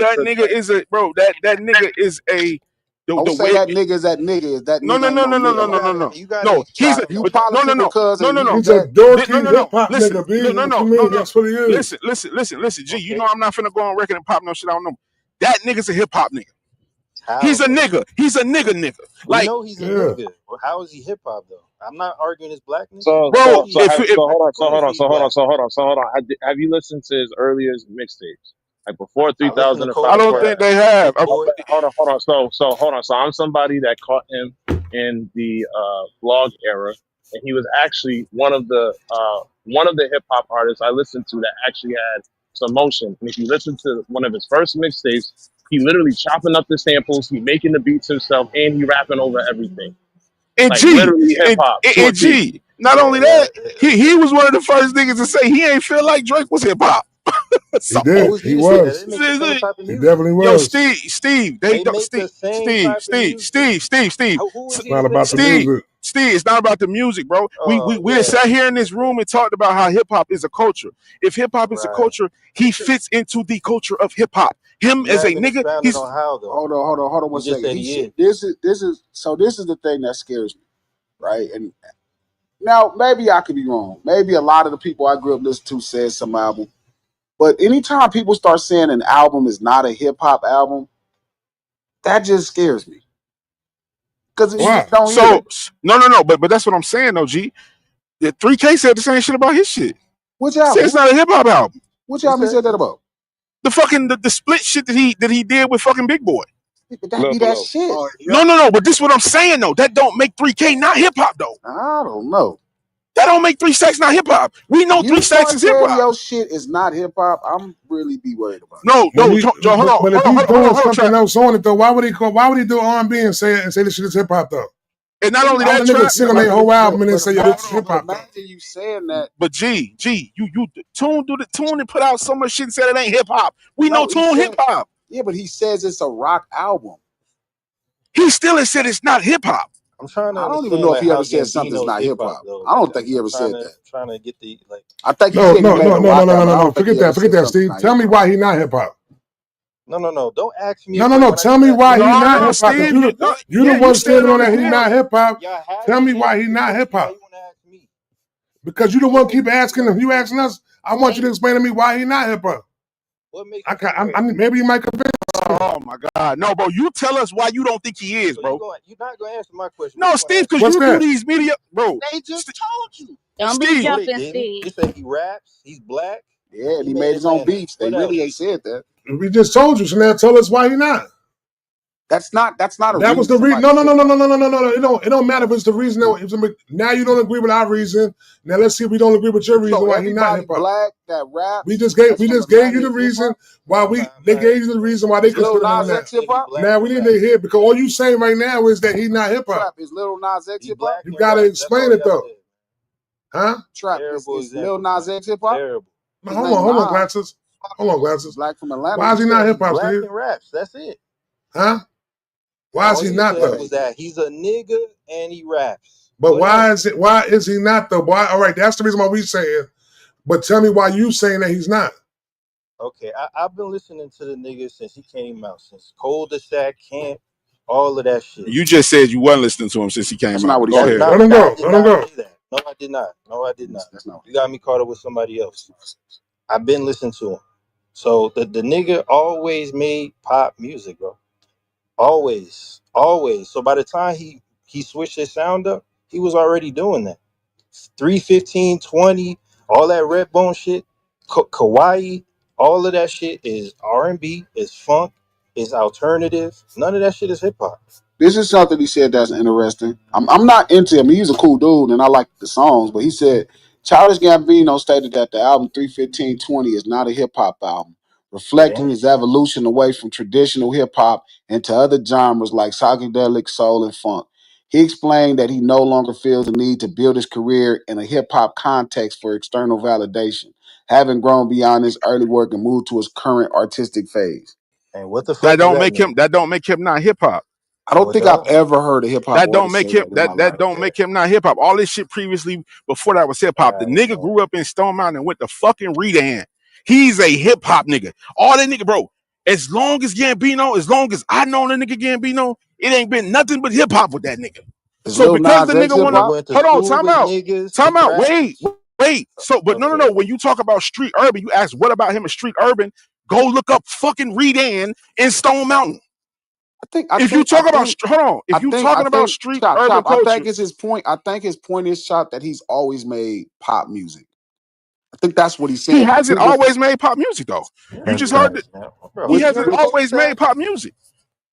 that nigga is a bro. That nigga is a Don't the say way. that nigga is that nigga. Is that No, nigga no, ain't no, no no, no, nigga, no, no, no, bro. no. You gotta No, he's a try You to. no, no, politicking no, because no, of no, no. He's you a that dorky No, no. hip hop Listen, nigga, B. no, What you no, no, mean? no. That's what he is. Listen, G. You Okay. know I'm not finna go on record and pop no shit I don't know. That nigga's a hip hop nigga. How He's a though? nigga. He's a nigga. We Like, know he's a Yeah. nigga. Well, how is he hip hop though? I'm not arguing his blackness. So bro, so Maybe so he's have if black. if so I hold can on, so grant hold on, he's so hold on, black. so hold on, so hold on. Have you listened to his earliest mixtapes? Like before I listen 3000 to or I Code don't before think that? Black, they have. Big Boy. Hold on. So hold on. So I'm somebody that caught him in the blog era, and he was actually one of the hip hop artists I listened to that actually had some motion. And if you listen to one of his first mixtapes, he literally chopping up the samples, he making the beats himself, and he rapping over everything, And like G, literally hip hop to a and T. G. Not Yeah, only that, that. he was one of the first niggas to say he ain't feel like Drake was hip hop. He So, did. Who's he He to say that? They was. make the same type of He music. definitely yo, was. They They don't, make the same type of music. Who is It's he to not say about the that? Steve, music. It's not about the music, bro. Oh We yeah, sat here in this room and talked about how hip hop is a culture. If hip hop is a right. culture, he fits into the culture of hip hop. Him You as a haven't nigga, expounded he's on how though. Hold on one You just second. said He he said is. this is the thing that scares me, right? And now maybe I could be wrong. Maybe a lot of the people I grew up listening to said some album, but anytime people start saying an album is not a hip hop album, that just scares me because you Why? just don't hear so that. no. But that's what I'm saying, though. G, the 3K said the same shit about his shit. Which Said it's album? not a hip hop album. Which What's album he that? said that about? The fucking the split shit that he did with fucking Big Boy. But that Love be for that love. shit. Oh, yeah. No. But this is what I'm saying though. That don't make 3K not hip hop though. I don't know. That don't make 3 Stacks not hip hop. We know 3 You Stacks start is hip saying hop. your shit is not hip hop, I'm really be worried about it. No, When he, Joe, hold on, but if he's doing hold on, something trap. else on it though, why would he call? Why would he do R&B and say this shit is hip hop though? And not only Why would that, a nigga trap. sing on their whole album and then But say yo this is hip hop though? imagine you saying that. But G, you Tune and put out so much shit and said it ain't hip hop. We know No, he Tune hip said, hop. yeah, but he says it's a rock album. He still has said it's not hip hop. I'm trying to I don't even understand know if like he how ever said something's Gambino's not hip hip hop hop. though. I Like don't think he I'm ever trying said to that. get the like. I think he No, said he no, made no, a no, no, rock no, no, album. no, I no. don't think Forget he ever that. Forget said that, something's Steve. not Tell hip me hop. why he not hip hop. No. Don't ask me a No, no, question no. when I Tell just me asked why you a he question. not No, hip hop. Steve, You the yeah, you one stand standing on on that it he then. not hip hop. Y'all Tell haven't me why he answered the not hip question. Now hop. you want to ask me. Because you the What one makes keep him asking great? him. You asking us. I want you to explain to me why he not hip hop. What makes him great? Maybe you might convince me. Oh my God. No, bro, you tell us why you don't think he is, So bro. you're not gonna answer my question. What No, you want to Steve, answer? because What's you do that? these media, bro. They just told you. Don't be Steve, No, they jumping, didn't. They Steve. said he raps. He's black. Yeah, and He he made made it his own saying that. beats. They What really else? ain't said that. We just told you. So now tell us why he not. That's not a That was reason the reason. somebody No, no, hip no, no, hop. no, no, no, no, no. It don't matter if it's the reason. Now you don't agree with our reason. Now let's see if we don't agree with your So reason why he not everybody hip hop. black that We raps just gave that's from you Atlanta the is hip reason hop. why they gave you the reason why they Is Lil consider him Nas that. X hip Said he hop? black Now we and need to raps. hear because all you saying right now is that he not hip hop. Trap, is Lil Nas X He hip hop? black You and gotta raps. That's explain all it y'all though, said. huh? Trap, Terrible is Lil examples, Nas man. X hip hop? Terrible. No, His name hold on, Nas. glasses. Hold on, He's glasses. black from Atlanta. Why You is he not said hip He hop, black Steve? and raps. That's it. Huh? Why is All he he not said though? was that he's a nigga and he raps. But What else? why is he not though? Why? All right, that's the reason why we saying. But tell me why you saying that he's not. Okay, I've been listening to the nigga since he came out, since Cold Sack Camp, all of that shit. You just said you weren't listening to him since he that's came not out, what but he go That's said. ahead. Let not. him I go. did Let him not go. say that. No, I did not. No, I did not. That's not what You got me caught up with somebody else. I've been listening to him. So the nigga always made pop music, bro. Always, always. So by the time he switched his sound up, he was already doing that. 31520, all that Redbone shit, Kawaii, all of that shit is R&B, is funk, is alternative. None of that shit is hip hop. This is something he said that's interesting. I'm not into him. He's a cool dude and I like the songs, but he said Childish Gambino stated that the album 31520 is not a hip hop album, reflecting Damn. his evolution away from traditional hip hop into other genres like psychedelic, soul, and funk. He explained that he no longer feels the need to build his career in a hip hop context for external validation, having grown beyond his early work and moved to his current artistic phase. And what the fuck does that mean? That don't make him not hip hop. I No, don't it think I've don't. ever heard a hip hop That don't artist make say him that in my that life. don't make him not hip hop. All this shit previously before that was hip All hop. The right, nigga man. grew up in Stone Mountain and went to fucking Redan. He's a hip hop nigga. All that nigga, bro. As long as Gambino, as long as I know the nigga Gambino, it ain't been nothing but hip hop with that nigga. Is So Lil because Nas the X nigga hip He wanna hop? went to hold on, school with niggas. He time out, wait, raps. wait. So, but no, Okay. when you talk about street urban, you ask what about him in street urban? Go look up fucking Redan in Stone Mountain. If you talk about hold on, I if you think I talking about think street chop urban chop. I culture, think it's his point. I think his point is chop that he's always made pop music. I think that's what he's he saying. hasn't always made pop music though. You That's just heard facts, it. man. Bro, He Which you hasn't heard which always made Cul-de-sac? pop music.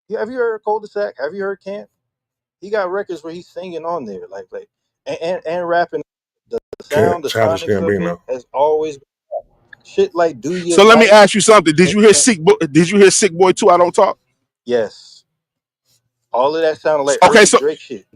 Yeah, have you heard Cul-de-sac? Have you heard Camp? He got records where he's singing on there, like and rapping. The Can't sound, the childish sonics of it Gambino. has always shit like "Do You So let me Like." ask you something. Did you hear Sick Boy? Did you hear Sick Boy 2? I Don't Talk? Yes, all of that sounded like Okay, early so Drake shit.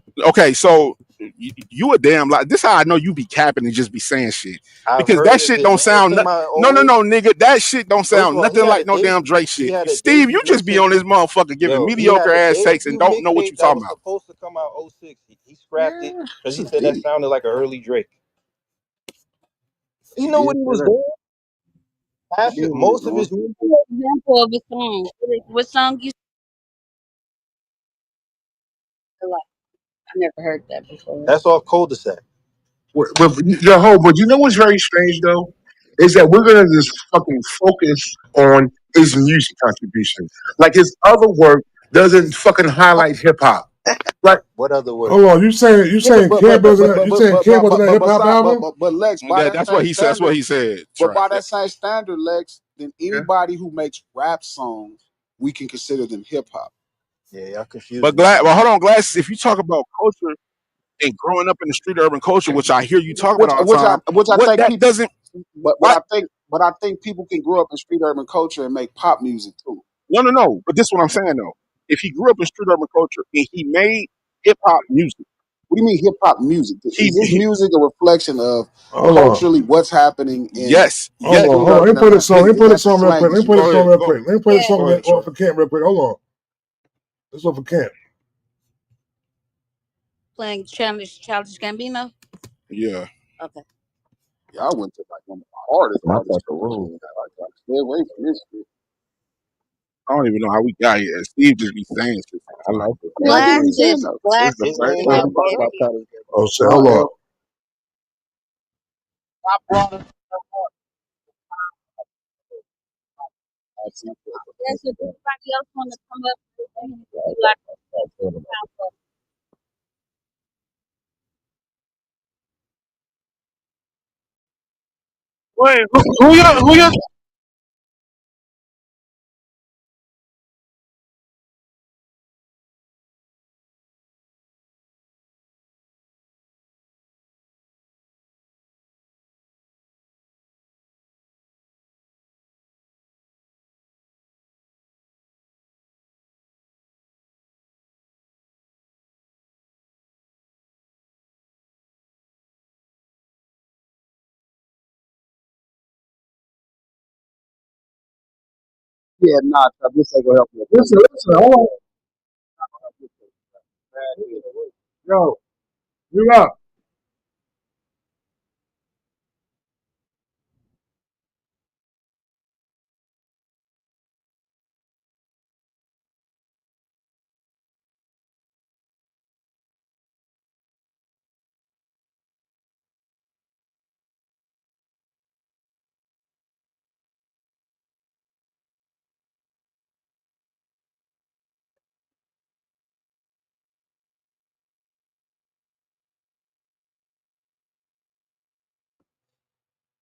you a damn lie. This how I know you be capping and just be saying shit I've because heard that of shit it, don't man. It sound came out in no '08. nigga. That shit don't First of sound all, nothing like no damn Drake he shit. had a Steve, you debut just be mixtape. on this motherfucker giving Yo, he mediocre had a ass takes and debut don't know what you mixtape that talking was about. supposed to come out '06. He scrapped it yeah, because it's he a said that did. sounded like an early Drake. You He know did what he say was that. doing? He Half did it, what he was most of doing. his music. Example of a song. What song you like? I never heard that before. That's all cul-de-sac. But your whole, but you know what's very strange though, is that we're gonna just fucking focus on his music contribution. Like his other work doesn't fucking highlight hip hop. Like What other word? Hold on, you Yeah, saying Camp wasn't you saying Camp wasn't a hip hop album? but Lex, by that That's what same he said. That's what standard, he said. but Trap. by that same standard, Lex, then yeah. anybody who makes rap songs, we can consider them hip hop. Yeah, y'all But confusing me glad. now. Well, hold on, glasses. If you talk about culture and growing up in the street urban culture, which I hear you talk about Which all the which I time, which I what think that people doesn't but why I think people can grow up in street urban culture and make pop music too. no. But this is what I'm saying though. If he grew up in street urban culture and he made hip hop music, What do you mean hip hop music? Is his he music a reflection of Hold on. culturally what's happening in yes, the yeah. Hold on, street hold on. Let urban me play this environment? song. Let me play this That's the song real quick. slang Let me is play used. this Go song ahead, real go quick. Let me play this Yeah. song go ahead, Trap. for Camp real quick. Hold on. This one for Camp. Playing Childish Gambino. Yeah. Okay. Y'all went to like one of the hardest artists to listen to. Like stay away from this shit. I don't even know how we got here. Steve just be saying shit I sometimes. like it. Yeah, I get what you're saying Glasses. though. It's the Glasses. His You first name can time help ain't we me talk if Butter. about you. Childish Oh Gambino. shit, Go hold ahead. on. I brought it up. I see that. Yes, if anybody else want to come up, you like time for. Wait, who you Yeah, nah, this ain't gonna help you. Listen, hold on. Yo, you up.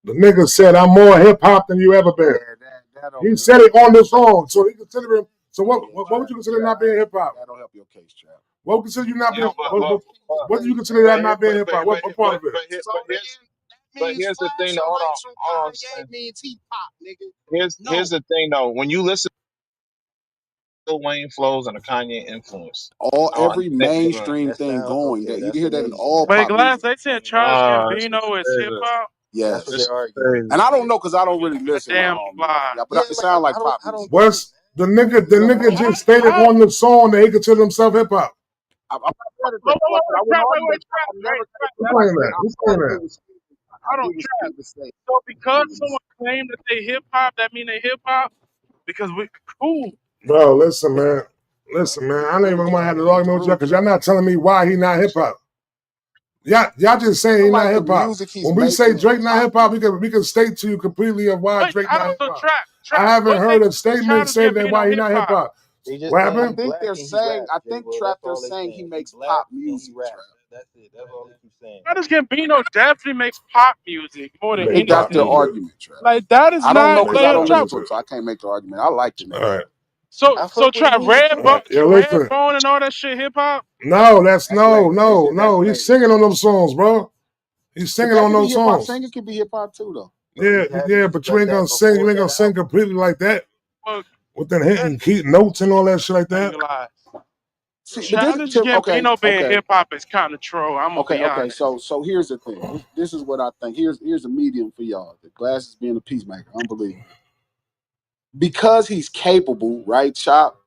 The nigga said I'm more hip hop than you ever Yeah, been. that don't He really said help it on the song, so he consider him. So what would you consider not being hip hop? that don't help your case, Trap. What would consider you not Yeah, being? What do you consider that but here, not being hip hop? What part of it? So then that but means here's the thing. flashing Though, lights from hold on. Kanye means he pop, nigga. Here's No. the thing though. When you listen to Lil Wayne flows and the Kanye influence, All every understand. mainstream That thing sound going okay. that you can That's hear that in amazing, all man. wait, pop Glass? music. They said Charles This is Gambino is hip crazy. hop. That's what Yes, they're This is arguing. and crazy. I don't know because I don't really A listen to damn lie. yeah, but Yeah, it like sounds like I pop don't music. get it, What's the nigga? The man. nigga How? just stated How? on the song that he considered himself hip hop. I'm not mad at Wait, that. wait, wait, But I wait, wouldn't trap, wait, argue wait, that. trap, I never wait, take trap. Who's that That's back. playing that? Who's I playing agree that? with Steve. I I agree don't with trap. Steve to say. So because someone claimed that they hip hop, that mean they hip hop? Because we cool. Bro, listen, man. Listen, man. I ain't even gonna have this argument with y'all because y'all not telling me why he not hip hop. Y'all just saying he Feel not like the hip hop. music he's When we say making is Drake not pop hip hop, music. we can state to you completely of why Wait, Drake how not hip so hop. trap, I trap? haven't What heard makes a statement Childish say that why Gambino he hip not hip hop? hop. They just What saying I he happened? think black they're and he saying. rap, I J. think Will. Trap. That's They're all they saying he saying. He makes black pop and he music. rap. Trap. That's it. That's all they keep saying. Childish Gambino definitely makes pop music more than Make If that's pop their anything. music. argument, Trap. Like that is I don't know not because Make I like don't pop trap. listen to him, music. so I can't make the argument. I like the All nigga. right. So I so fuck with trap music All too. right. Yo, listen. Redbone and all that shit hip hop. No, that's That's no, later. They no, said that's no. He's later. singing on them songs, bro. He's But singing that on could be those hip hop. songs. Singing could be hip hop too, though. But Yeah, he had yeah, music but you like ain't gonna that sing. You before ain't gonna that sing album. completely like that Well, with them that hitting key notes and all that shit like I ain't that. gonna lie. See, but this Childish okay, Gambino being okay, hip hop is kind of troll. I'm gonna okay, be okay. honest. So here's the thing. This is what I think. Here's a medium for y'all. The glasses being a peacemaker, unbelievable. Because he's capable, right, Chop?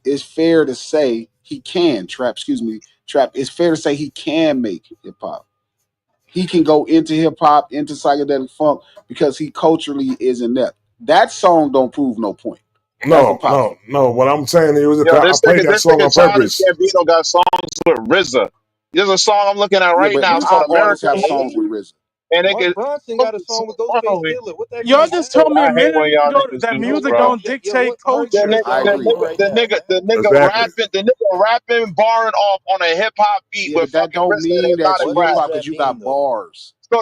It's fair to say he can trap. Excuse me, trap. It's fair to say he can make hip hop. He can go into hip hop, into psychedelic funk because he culturally is inept. That song don't prove no point. That's No, what Pop no, said. no. What I'm saying is, Yo, I played that this song nigga on Childish purpose. Gambino got songs with RZA. There's a song I'm looking at Yeah, right but now. It's called pop artists American have songs Home, with RZA. and it Mark get Bronson what got a is so song with wrong Ghostface with Killer. What that Y'all mean, just man? told me a I hate minute when y'all ago niggas that do Yo, this, music what bro. don't part? Yo, dictate what part you The culture. nigga, I missing the right agree. there, nigga, right the there, nigga, man? the nigga Exactly. rapping, barring off on a hip hop beat Yeah, with but that fucking don't RZA and mean that Hypnotic you What hip does hop Brass. because that you mean, got though? bars. So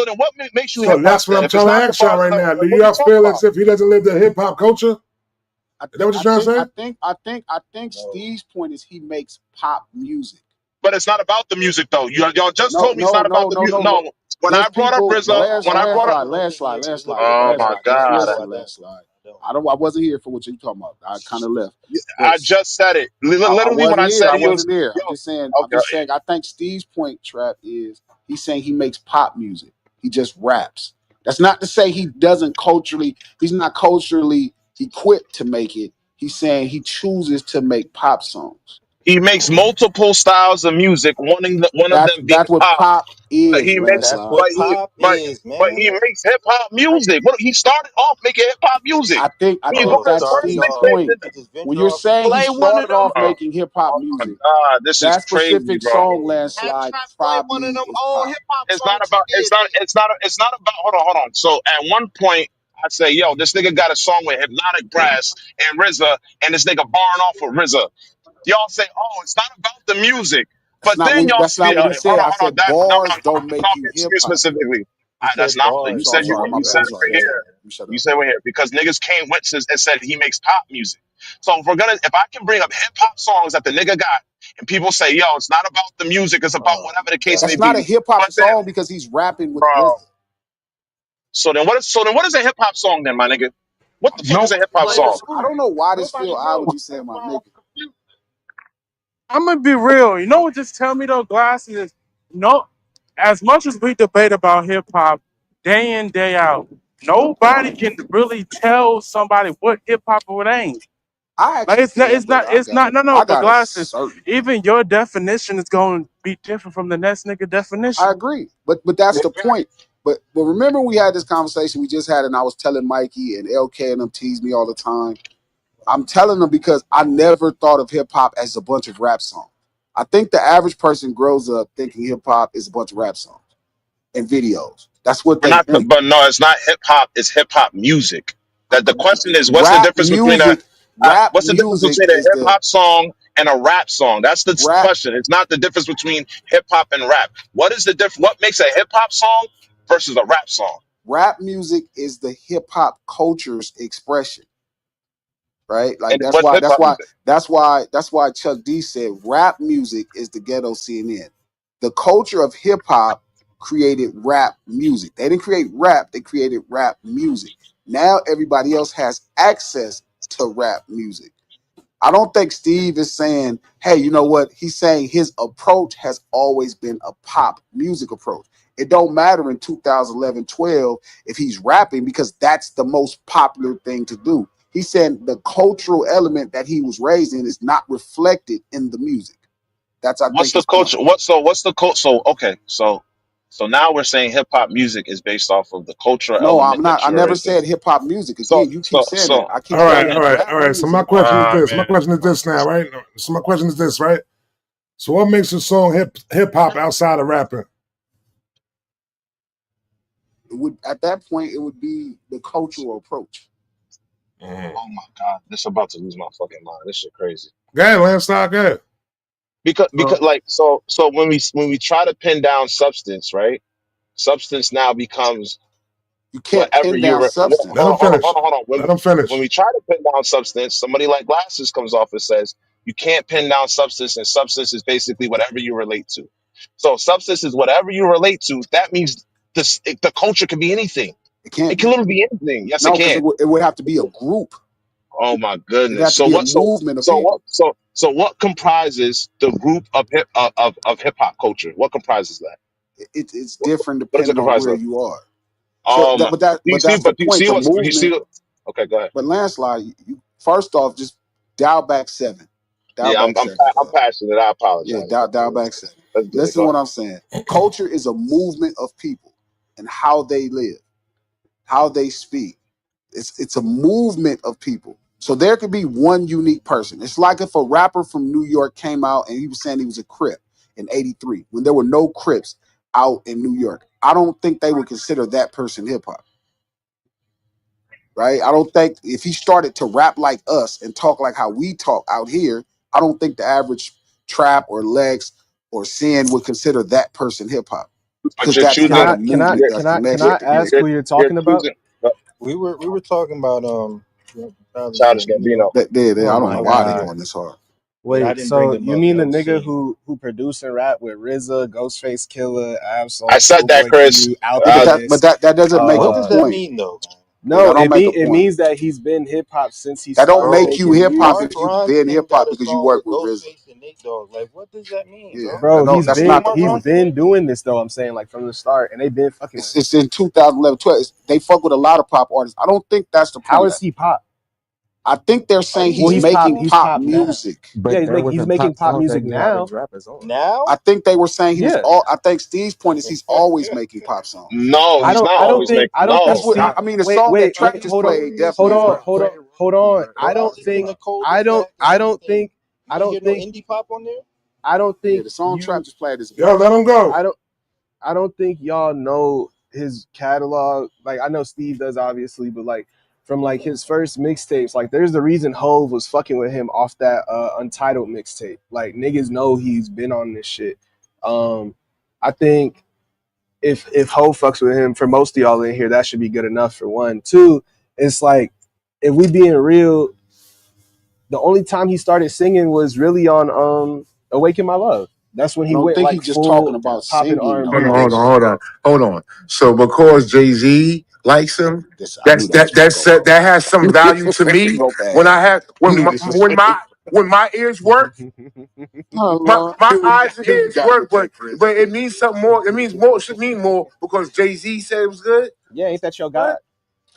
then what makes you So hip hop that's what then? I'm If it's trying to not the ask y'all bars, right then now. Do what are you y'all talking feel about? as if he doesn't live the hip hop culture? Is that what you're trying to say? I think No. Steve's point is he makes pop music. But it's not about the music though. Y'all just No, told me it's no, not about no, the no, music. no. No, when I There's brought up people. No, RZA, I when I brought up, don't think he makes music like oh that. my Just god, No, I listen, don't. landslide. I don't. I wasn't here for what you talking about. I kind of left, but I just said it. I Literally when wasn't I here. said I he was, wasn't there. yo, I'm okay, just saying. I think Steve's point, Trap, is he's saying he makes pop music. He just raps. That's not to say he doesn't culturally. He's not culturally equipped to make it. He's saying he chooses to make pop songs. he makes multiple styles of music, one of them being That's what pop. pop But is, he makes, That's landslide. but what he, pop is, he man. makes hip hop music. What he started off making hip hop music. I When you think go to his that's first Started Steve's off. mixtape, point. He just When venture you're off into saying he Play music. one of started them. off oh, making hip hop oh my music, god, this is that crazy, specific bro. song, Have landslide, Trap play one of probably them is old pop. hip hop It's not songs about he did then. it's not about hold on. So at one point I say, yo, this nigga got a song with Hypnotic Brass and RZA, and this nigga barring off with RZA. Y'all say, oh, it's not about the music. But then y'all That's not speak what he said. I hold on, said that no, bars don't I'm make you talking to hip you hop. specifically. He That's said not what You you bars. said, said. I'm That's sorry, what my You bad. said I'm Trap it sorry. right You said, shut here. up. man. You shut You up. said right here because niggas came with and said he makes pop music. So if I can bring up hip hop songs that the nigga got, and people say, yo, it's not about the music, it's about Oh whatever the my case may That's God. not a be. hip hop But then, song because he's rapping with bro, RZA. so then what is a hip hop song then, my nigga? What the fuck is Nope. a hip hop Play a song? I song. don't know why this Nobody feel odd knows what you hip saying, my hop. nigga. I'm gonna be real. You know what? Just tell me though, glasses. Is no, as much as we debate about hip hop day in day out, nobody can really tell somebody what hip hop or what ain't. I Like actually can, but it's not. No, no. I But got a glasses. certain opinion. Even your definition is going to be different from the next nigga I definition. agree, but that's the point. But remember we had this conversation we just had, and I was telling Mikey and LK and them tease me all the time. I'm telling them because I never thought of hip hop as a bunch of rap songs. I think the average person grows up thinking hip hop is a bunch of rap songs and videos. That's what We're they not, think. but no, it's not hip hop. It's hip hop music. That the question is, what's the Rap difference between music, rap what's the difference music between a is hip the hop song and a rap song? That's the rap question. It's not the difference between hip hop and rap. What is the What makes a hip hop song versus a rap song? rap music is the hip hop culture's expression, right? Like And what's hip hop music? that's why Chuck D said rap music is the ghetto CNN. The culture of hip hop created rap music. They didn't create rap, they created rap music. Now everybody else has access to rap music. I don't think Steve is saying, hey, you know what? He's saying his approach has always been a pop music approach. It don't matter in 2011, 12 if he's rapping because that's the most popular thing to do. He's saying the cultural element that he was raised in is not reflected in the music. That's, I What's think, the his point. culture? What's the culture? So okay, so now we're saying hip hop music is based off of the cultural No, I'm element not. that I you're never raised in. said hip hop music. So Again, you keep so saying that. so I keep All saying right, it's all right, rap all right. So my music. question is this. My man, question is this now, right? So my question is this, right? So what makes a song hip hop outside of rapping? It would at that point it would be the cultural approach. Mhm. Oh my god, this about to lose my fucking mind. This shit crazy. Go ahead, Lance, not good. Because So, like so when we try to pin down substance, right? Substance now becomes You can't whatever pin you down let substance. him finish. hold on. Let him When finish. we try to pin down substance, somebody like Glasses comes off and says you can't pin down substance, and substance is basically whatever you relate to. So substance is whatever you relate to. That means the culture can be anything. It can't It can be. literally be anything. Yes, it No, because can. it would have to be a group. Oh my It'd goodness. have to be a movement of people. So what comprises the group of hip hop culture? What comprises that? It's different What does it depending on comprise where of? you are. So Do you but see? that's the But do you point. see The what's? Do you see? movement. Okay, go ahead. But landslide, you first off just dial back seven. Dial Yeah, back seven, I'm cuz. passionate. I Yeah, apologize, bro. dial back seven. Let's get it. Listen to Go what I'm saying. Culture is a movement of people and how they live, how they speak. It's a movement of people. So there could be one unique person. It's like if a rapper from New York came out and he was saying he was a Crip in '83 when there were no Crips out in New York. I don't think they would consider that person hip hop, right? I don't think if he started to rap like us and talk like how we talk out here, I don't think the average trap or Lex or Sin would consider that person hip hop but because you're that's Can not choosing. a I can I movement You're that's can I can I connected to ask people. who you're you're talking about? choosing. We were talking about Childish Childish Gambino. Gambino. I Oh don't my know why they god. going this hard. But I Wait, didn't bring so him you up. mean That the was nigga Sin. who produced and rap with RZA, Ghostface Killer, I Absol, said that, Schoolboy Chris. Q, Yeah, but Uh, Alchemist? that doesn't make What a does Uh that point. mean though? Yeah, no, that don't make a it point. means that he's been hip hop since he That don't started make you Bro, making hip hop Mark if music. you've been hip Ronson got hop a because you song work with with RZA. Ghostface and Nate Dogg. Like, what does that mean, Yeah, bro? that Bro, don't. he's That's You know been not the Mark he's point. been Ronson is? doing this though, I'm saying, like from the start, and they've been fucking with him. It's in 2011, 12. They fuck with a lot of pop artists. I don't think that's the How point. is he pop? I think they're Are saying you Well, he's sure, making bro? he's pop pop now. music. Yeah, But there he's wasn't making pop pop songs that music he had now. his rappers on. I Now? think they were saying he was Yeah. all. I think Steve's point is he's always making pop songs. no, he's not always making. I don't think That's No, what Steve I mean. The song that wait, Trap just hold on. played Notorious Hold definitely is on, rap. But hold on, Playboy hold on. but I don't Rollins in think the cul-de-sac and I don't everything. think You ain't hear no indie pop on there? I don't Yeah, think the song Trap you just played is Yeah, let him go. I don't I don't think y'all know his catalog. Like I know Steve does obviously, but like from like his first mixtapes, like there's the reason Hove was fucking with him off that Untitled mixtape. Like niggas know he's been on this shit. I think if Hove fucks with him, for most of y'all in here, that should be good enough for one. Two, it's like if we being real, the only time he started singing was really on Awaken My Love. That's when I he don't went think he's like just talking full about popping singing R and Hold though. on, B. hold on, It's hold on, hold on. So because Jay Z likes him, this. I knew that's where it's gonna that go. has some value to me. Go When bad. I have I knew this was. when my ears work, Oh Lord, my here we got, eyes and here we ears got work, with that, Chris. but it means something more. It means more. It should mean more because Jay Z said it was good. Yeah, ain't that your What? God?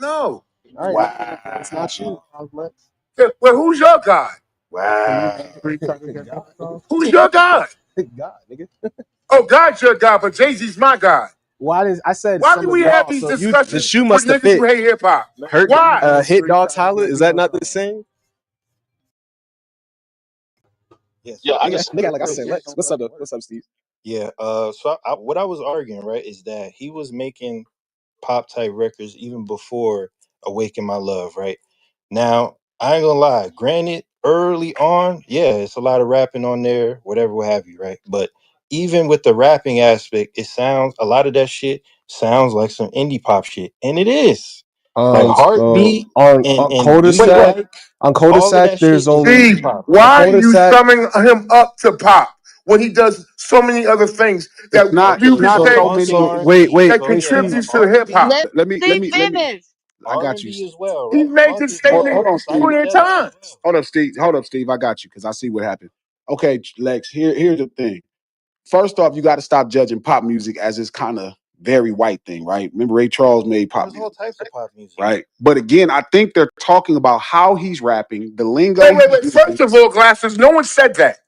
No. All right, it's not you. Well, who's your God? can you Wow. name 3 Childish God, Gambino songs? Who's your God? God, nigga. Oh, God's your God, but Jay Z's my God. Why did I said Why some do of we have y'all? these So if you the discussions shoe with must have niggas who fit. hate hip hop? Hurt Why? Hit Three Dogs Childish Holler. Is that Gambino not the songs. same? Yeah, yeah, so I Nigga, just nigga, like I But said, yeah, Lex. don't What's up, fucking though? work. What's up, Steve? yeah. What I was arguing, right, is that he was making pop type records even before Awaken My Love, right? Now, I ain't gonna lie, granted, early on, yeah, it's a lot of rapping on there, whatever, what have you, right? But even with the rapping aspect, it sounds a lot of that shit sounds like some indie pop shit. And it is. Like So Heartbeat on and Do You Wait, wait. cul-de-sac, Like, on all of cul-de-sac, that shit there's is only indie Steve, pop, on bro. why are you cul-de-sac. summing him up to pop when he does so many other things It's that not. you It's Okay, could not so say so funky many. Wait, R&B. wait, that So wait, yeah, Steve. contributes to hip hop? R&B, Let Let Steve me. finish. I got you. R&B as well, He's right? making Funk as statements Hold well. on, Steve. Bap plenty of that up as times. well. Hold up, Steve. Hold up, Steve. I got you because I see what happened. Okay, Lex. Here's the thing. First off, you got to stop judging pop music as this kind of very white thing, right? Remember, Ray Charles made pop There's all music, types of pop music. right? But again, I think they're talking about how he's rapping, the lingo Wait, wait, he's wait. using, First of all, glasses. No one said that.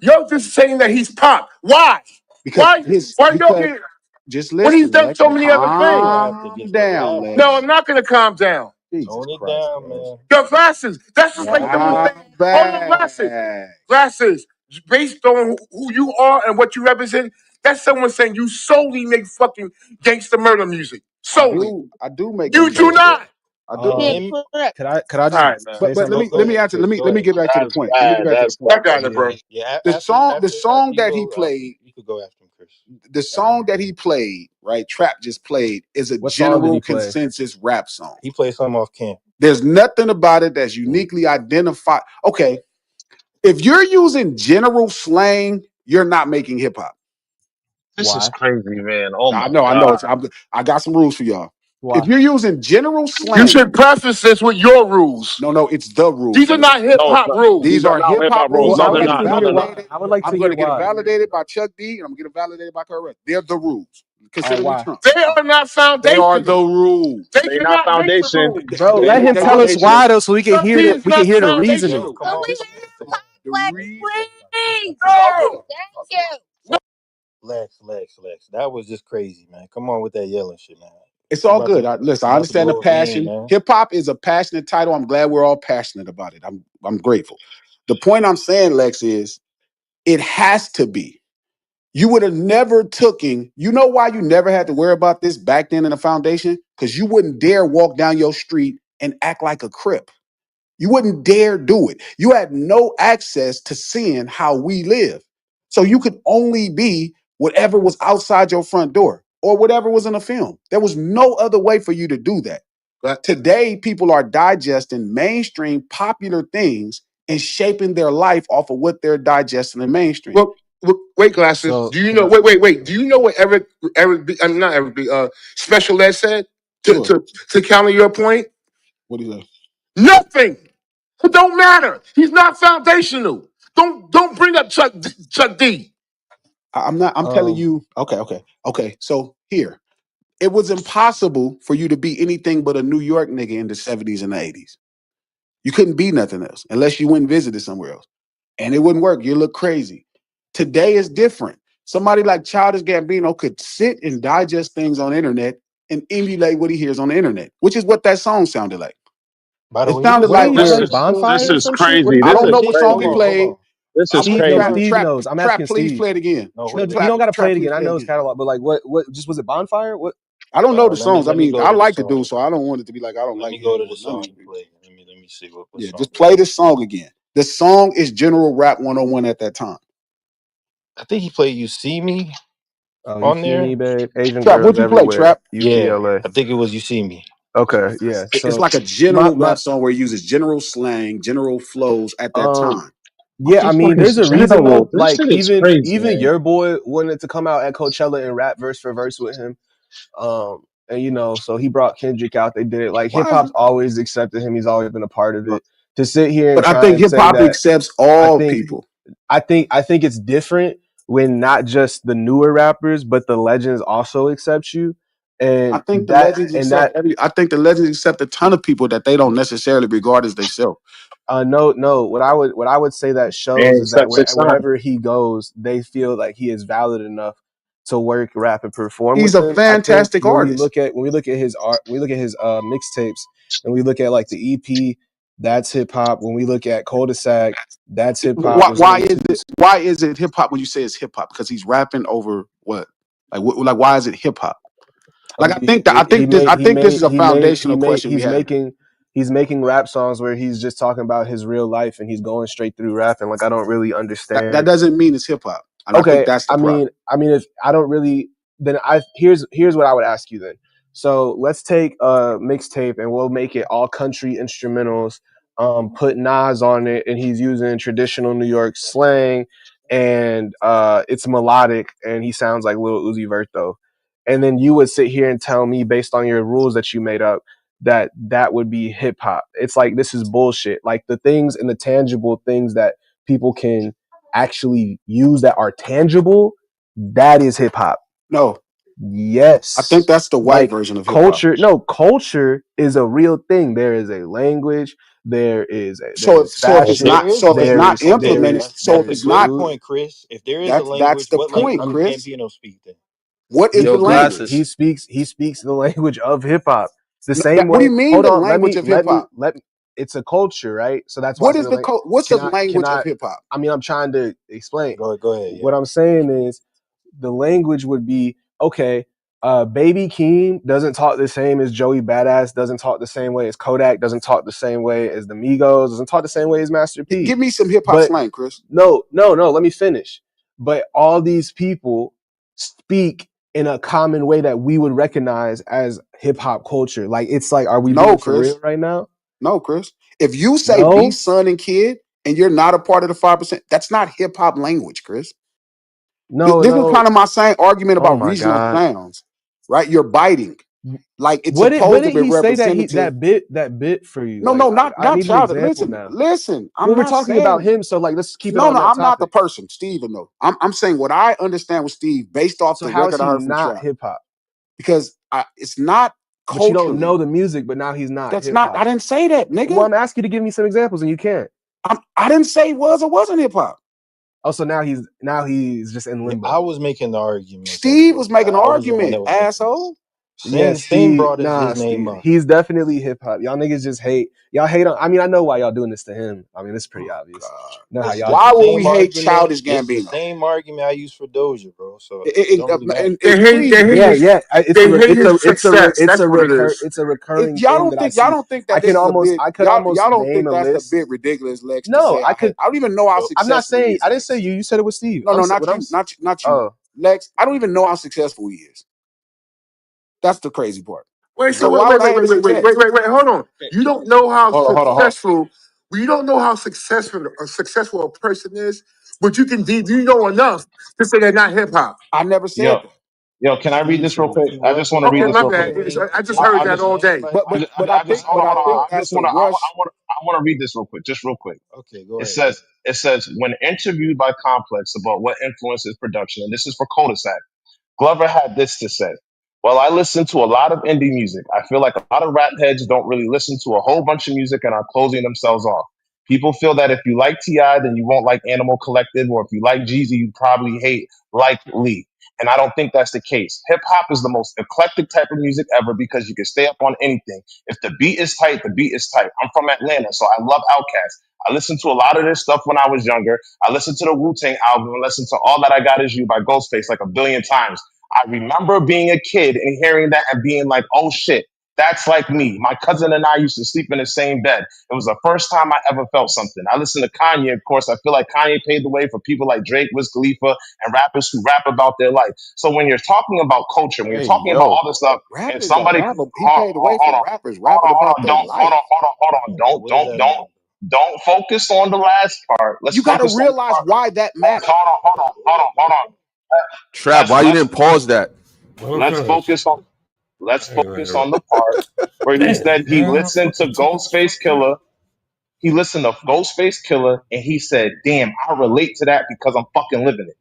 You're just saying that he's pop. Why? because Why? his Why you don't because get just when he's listen, done Lex. so many other You're things? gonna have to Calm just down, No, relax. I'm Lex. not gonna calm down. Jesus Tone it Christ, down, cuz. man. Yo, glasses. That's just like someone Dial saying, hold on, glasses. back. Glasses. Based on who you are and what you represent, that's someone saying you solely make fucking gangster murder music. Solely. I do make You some do gangster. not. I do. He Him, incorrect. Could I All just right, man. say But something real go let quick? me ahead, answer. Chris. Go Let me ahead. get back to the That's point. Let me get bad. back to the That's point. I got bad. it, bro. Yeah, The song, the after song you that he go, played, you could go after him, Chris. the song that he played, right? Trap just played is a What song did general he play? consensus rap song. He played something off camp. There's nothing about it that's uniquely identified. Okay, if you're using general slang, you're not making hip hop. This is Why? crazy, man. Oh I my know, I know. god. I got some rules for y'all. If Why? you're using general You slang, should preface this with your rules. no, it's the rules, These are nigga. not hip No, it's hop not. rules. These These are are not hip hip hop hop rules. rules. Well, No, I'm I would they're gonna like get not. to No, hear they're why. not. validated. I would like I'm to gonna hear get it why. validated by Chuck D, and I'm gonna get it validated by Correct. They're the rules. All right, Consider me why? Trump. They are not They are the foundational. rules. They They not cannot make the foundation. rules. Bro, They let not him tell us foundation. why though, so we can Chuck D hear is not the Yo, reasoning. foundational. come Can on, we come on, have come on. The conflict, reason. please? No. Thank you. Lex. That was just crazy, man. Come on with that yelling shit, man. It's We all about good. to Listen, we I about to understand the blow a bean, passion. man. Hip hop is a passionate title. I'm glad we're all passionate about it. I'm grateful. The point I'm saying, Lex, is it has to be. You would have never taken. You know why you never had to worry about this back then in the foundation? Because you wouldn't dare walk down your street and act like a Crip. You wouldn't dare do it. You had no access to seeing how we live. So you could only be whatever was outside your front door or whatever was in a film. There was no other way for you to do that. But Today, people are digesting mainstream popular things and shaping their life off of what they're digesting in mainstream. wait, glasses. So Do you can know? I? Wait. Do you know what Eric B, not Eric B, Special Ed said to Sure. to to counter your point? What do you say? Nothing. It don't matter. He's not foundational. Don't bring up Chuck D. I'm not, I'm telling Um. you, okay. So here, it was impossible for you to be anything but a New York nigga in the 70s and the 80s. You couldn't be nothing else unless you went and visited somewhere else. And it wouldn't work. You look crazy. Today is different. Somebody like Childish Gambino could sit and digest things on the internet and emulate what he hears on the internet, which is what that song sounded like. By the It way, he sounded was Wouldn't like he This play where is this Bonfire or is some shit? What crazy. did he I This don't is play? know what song he hold crazy. on, hold played. on. This I is want Steve knows. crazy. Steve knows. I'm asking Please Steve. play it again. No, No, wait, you wait. don't got to play Trap, it please again. I play it know his again. catalog, but like, what? Just was it Bonfire? What? I don't know the Let me songs. I mean, go I to the like the song. dude, so I don't want it to be like I don't Let like me go him to the or none of song these he people. played. Let me see what Yeah, song just it was. play this song again. The song is General Rap 101 at that time. I think he played "You See Me" Oh, you on see me, there. babe. Asian Trap, girls what'd you play, everywhere. Trap? Yeah, UCLA. I think it was "You See Me." Okay, yeah. It's So like a my general my rap song where he uses general slang, general flows at that um time. yeah, I mean, Motherfuckers there's a reason general. though. This Like shit is even crazy, even man. your boy wanted to come out at Coachella and rap verse for verse with him. And so he brought Kendrick out. They did it. Like hip Why is hop's it? always accepted him. He's always been a part of it. To sit here and But I try think and hip say hop that, accepts I all think people. I think it's different when not just the newer rappers, but the legends also accept you. I And think the that legends and accept that every. I think the legends accept a ton of people that they don't necessarily regard as they self. no. What I would say that shows And is that except 6 9 wherever he goes, they feel like he is valid enough to work, rap, and perform He's with a them. I think fantastic artist. when we look at his art, when we look at his mixtapes, and we look at like the EP, that's hip hop. When we look at Cul-de-sac, that's hip hop. Why, Was why linked is to it? Why is it hip hop when you say it's hip hop? Because he's rapping over what? Like why is it hip hop? Like I think this is a foundational question we have here. he's making rap songs where he's just talking about his real life and he's going straight through rapping. Like I don't really That understand. doesn't mean it's hip hop, and I think Okay, that's the I problem. mean, if I don't really, then I here's what I would ask you then. So let's take a mixtape and we'll make it all country instrumentals. Put Nas on it, and he's using traditional New York slang, and it's melodic, and he sounds like Lil Uzi Vert though. And then you would sit here and tell me, based on your rules that you made up, that that would be hip hop. It's like this is bullshit. Like the things and the tangible things that people can actually use that are tangible, that is hip hop. No, I think Yes. that's the white Like version of hip hop. culture, no, culture is a real thing. There is a language, there So is If fashion, there is a if it's not language, okay, implemented, so if there it's is not, great food. point, Chris. If there is a that's language, the what point, language I'm would Chris. Gambino speak then? What is he the Yo, speaks language? he glasses. speaks he speaks the language of hip hop. The same What do you way, mean hold the on, language of hip hop? let me it's a culture, right? So that's why I What say is the the what's the can language of I hip hop? I mean I'm trying to explain. Go ahead, yeah. What I'm saying is the language would be okay. Baby Keem doesn't talk the same as Joey Badass, doesn't talk the same way as Kodak, doesn't talk the same way as the Migos, doesn't talk the same way as Master P. Give me some hip hop But slang, Chris. no, let me finish. But all these people speak in a common way that we would recognize as hip hop culture. Like, it's like, are we No, being for Chris. real right now? No, Chris. If you say B, No, son, and kid, and you're not a part of the 5%, that's not hip hop language, Chris. no, This is no. kind of my same argument Oh about my regional God. sounds, right? You're biting. Like it's What supposed to did be he say that representative. that bit for you? No, Like, no, I not need an childish. example Listen, now. listen. I'm Well, we're not talking about saying him, so like, let's keep it no, on no. that I'm not the topic. person, Steven. No, I'm saying what I understand with Steve based off So the how is record I he heard from not Trap, hip hop? because it's not But you don't know culturally. the music, but now he's not That's hip not. I hop. didn't say that, Well, nigga. I'm asking you to give me some examples, and you can't. I didn't say it was or wasn't hip hop. Oh, so now he's just in Yeah, I limbo. was making the argument that Steve was making an I was the one argument, that was making it. asshole. Yeah, Sting Steve. brought Nah, his name Steve. up. He's definitely hip hop. Y'all niggas just hate. Y'all hate on. I mean, I know why y'all doing this to him. I mean, it's pretty Oh obvious. God. You know how y'all It's Why the do. would we same hate argument. Childish It's the Gambino? same argument I use for Doja, bro. So it It, don't really matter. and please, Yeah, man. yeah. They hate his success. That's what it is. It's a recurring Y'all thing don't that I think y'all see. don't think that this is a bit I could y'all almost don't name think a that's a list. bit ridiculous, Lex, to No, say I could. I don't even know how I'm not successful he saying. is, I didn't say Lex. you. You said it was Steve. No, no, What not I'm. you, not you, Oh, Lex. I don't even know how successful he is. That's the crazy part. Wait, So so why would I have this success? wait. Hold on. You don't know how Hold on. successful. You don't know how successful a person is, but you know enough to say they're not hip hop. I never said Yo, that. yo, can I read Steve, this real quick? he I just want wasn't to read Okay, this my real quick. bad. anything. I just He heard I that just, all wasn't day. like. I I just, think that's hold a on. rush. I want to read this real quick, just real quick. Okay, go It ahead. says, when interviewed by Complex about what influences production, and this is for Cul-de-sac. Glover had this to say. Well, I listen to a lot of indie music. I feel like a lot of rap heads don't really listen to a whole bunch of music and are closing themselves off. People feel that if you like T.I., then you won't like Animal Collective, or if you like Jeezy, you probably hate like Lee. And I don't think that's the case. Hip hop is the most eclectic type of music ever because you can stay up on anything. If the beat is tight, the beat is tight. I'm from Atlanta, so I love Outkast. I listened to a lot of this stuff when I was younger. I listened to the Wu-Tang album and listened to All That I Got Is You by Ghostface like a billion times. I remember being a kid and hearing that and being like, oh shit, that's like me. My cousin and I used to sleep in the same bed. It was the first time I ever felt something. I listened to Kanye, of course. I feel like Kanye paved the way for people like Drake, Wiz Khalifa, and rappers who rap about their life. So when you're talking about culture, when you're Hey, talking about yo, all this stuff, and rappers that somebody, rap, he paved the way for rappers rapping about their life. Don't, What does that mean? don't focus on the last part. Let's You got to focus on the realize part. why that matters. Hold on. Trap, why you didn't pause that? Let him Let's finish. focus on let's Hey, focus man. on the part where he Damn, said he man. listened to Fucking taking too Ghostface fucking long. Killer. He listened to Ghostface Killer and he said, "Damn, I relate to that because I'm fucking living it."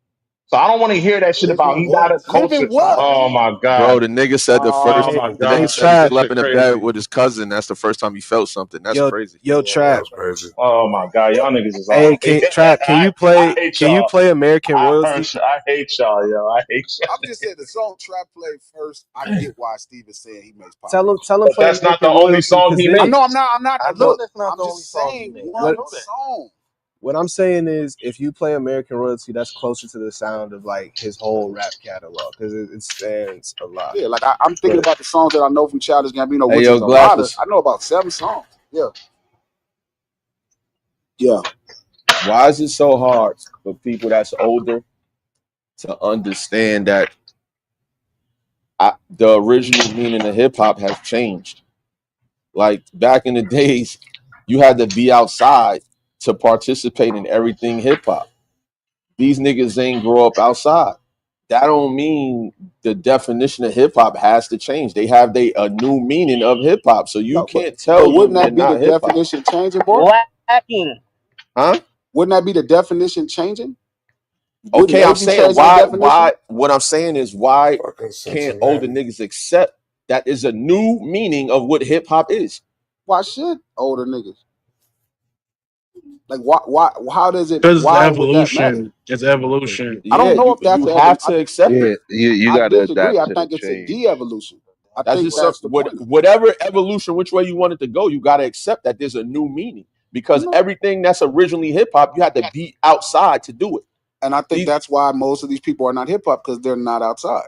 So I don't want to hear that shit about Living he got what? a Living culture. what? Oh my Bro, god. the nigga said Oh hey, my the hey, nigga god. said he This Trap. shit slept in the bed crazy. with his cousin. That's the first time he felt something. That's crazy. Yo, Yeah, Trap. That's crazy. Oh my god. Y'all niggas is Hey, all. Trap. I hate Can you y'all. play American Royalty? I hate y'all, yo. I hate y'all. I'm just saying the song Trap played first. I get why Steve is saying he makes pop music. Tell him But play that's not the American only Royalty, song because he then I made. know I'm not. I know Look, that's not I'm the only just song he saying made. I one what know that. song. what I'm saying is, if you play American Royalty, that's closer to the sound of like his whole rap catalog, because it spans a lot. Yeah, like I'm thinking But about the songs that I know from Childish Gambino, Hey which yo, is a lot of. Glaffus, I know about 7 songs. Yeah, yeah. why is it so hard for people that's older to understand that the original meaning of hip hop has changed? Like back in the days, you had to be outside to participate in everything hip hop. These niggas ain't grow up outside. That don't mean the definition of hip hop has to change. They have a new meaning of hip hop. So you No, can't but tell you wouldn't they're that be the not hip hop. definition changing, boy? Lacking. Huh? Wouldn't that be the definition changing? Wouldn't Okay, they I'm be saying changing the definition? why what I'm saying is why Fucking can't older Cincinnati. niggas accept that is a new meaning of what hip hop is? Why should older niggas? Like, why? How does it? Because it's Why would that matter? evolution. It's evolution. I Yeah, don't know if that's you an have evolution. to accept it. Yeah, you I got to disagree. adapt I to the think it's a change. de-evolution. I That's think just some, that's the point of it. whatever evolution, which way you want it to go, you got to accept that there's a new meaning because No. everything that's originally hip hop, you had to be outside to do it. And I think These, that's why most of these people are not hip hop, because they're not outside.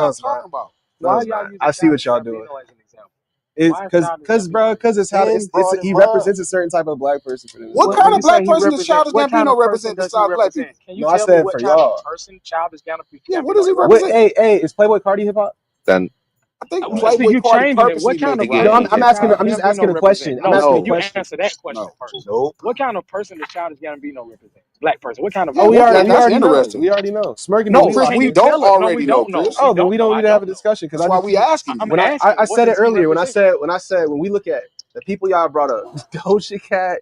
y'all it's not. talking about? No, Why it's y'all not. using I see what Childish y'all doing. Gambino as an example? It's Why is because Childish because Gambino bro, an because example? it's how Ken it's brought it he up. represents a certain type of black person for them. What What kind when of you say black he person does represent, Childish what kind Gambino of person represent does he besides black represent? people? Can you No, I tell me said what for type of y'all. person Childish Yeah, what Gambino does he What? represent? represent? Hey, is Playboy Cardi hip hop? Then I think Listen, Playboy you Cardi changing it. purposely What kind make of rap No, again, I'm, person music. I'm does asking. Childish I'm just Gambino asking a represent? question. I'm No, asking a can no, you question. answer that question No. first? Nope. What kind of person does Childish Gambino represent? Black person. What kind of Oh, Yeah, we what already black we that's person? already know. interesting. We already know. Smirking and No, No, we Chris, can locked we you in. don't tell us? No, we already know, don't know. Chris. We Oh, then don't we know. don't I need to have don't a know. discussion because That's I why just we asking you. I'm when asking, I what said it does he earlier represent? when we look at the people y'all brought up, Doja Cat,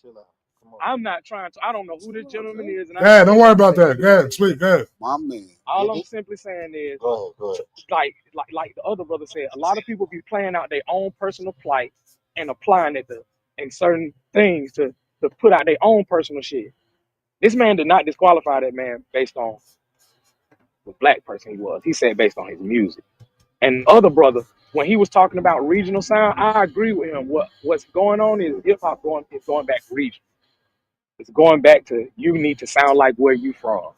chill out. Come on. I'm not trying to. I don't know who this gentleman is, and Go I'm not ahead, don't even worry trying to about say that. nothing Go ahead, against him. speak. Go ahead. My man. All I'm simply saying is, Go ahead. like the other brother said, a lot of people be playing out their own personal plight and applying it to in certain things to put out their own personal shit. This man did not disqualify that man based on the black person he was. He said based on his music. And the other brother, when he was talking about regional sound, I agree with him. What's going on is hip hop is going back region. It's going back to you need to sound like where you from.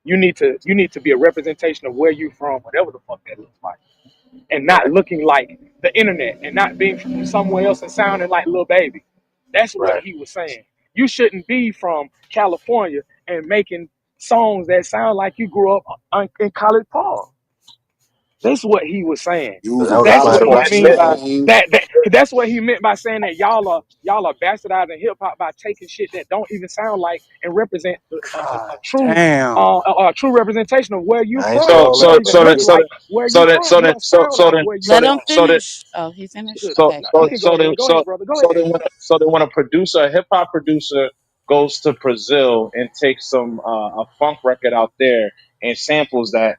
You need to be a representation of where you from, whatever the fuck that looks like, and not looking like the internet and not being from somewhere else and sounding like Lil Baby. That's what Right. he was saying. You shouldn't be from California and making songs that sound like you grew up in College Park. That's what he was saying. Using That was That's vowel what explain. he points mean and by names. that. That's what he meant by saying that y'all are bastardizing hip hop by taking shit that don't even sound like and represent a God true damn. a true representation of where you I ain't say from. So all You don't so that, even so but then look yeah. so then like where so you then from. so You then don't so sound so like then where you so Let then him from. so then finish. Oh, he finished? Good. so Okay, Now, go so you ahead. can so go then ahead. Go so ahead, brother. Go so ahead. then when a hip hop producer goes to Brazil and takes some a funk record out there and samples that,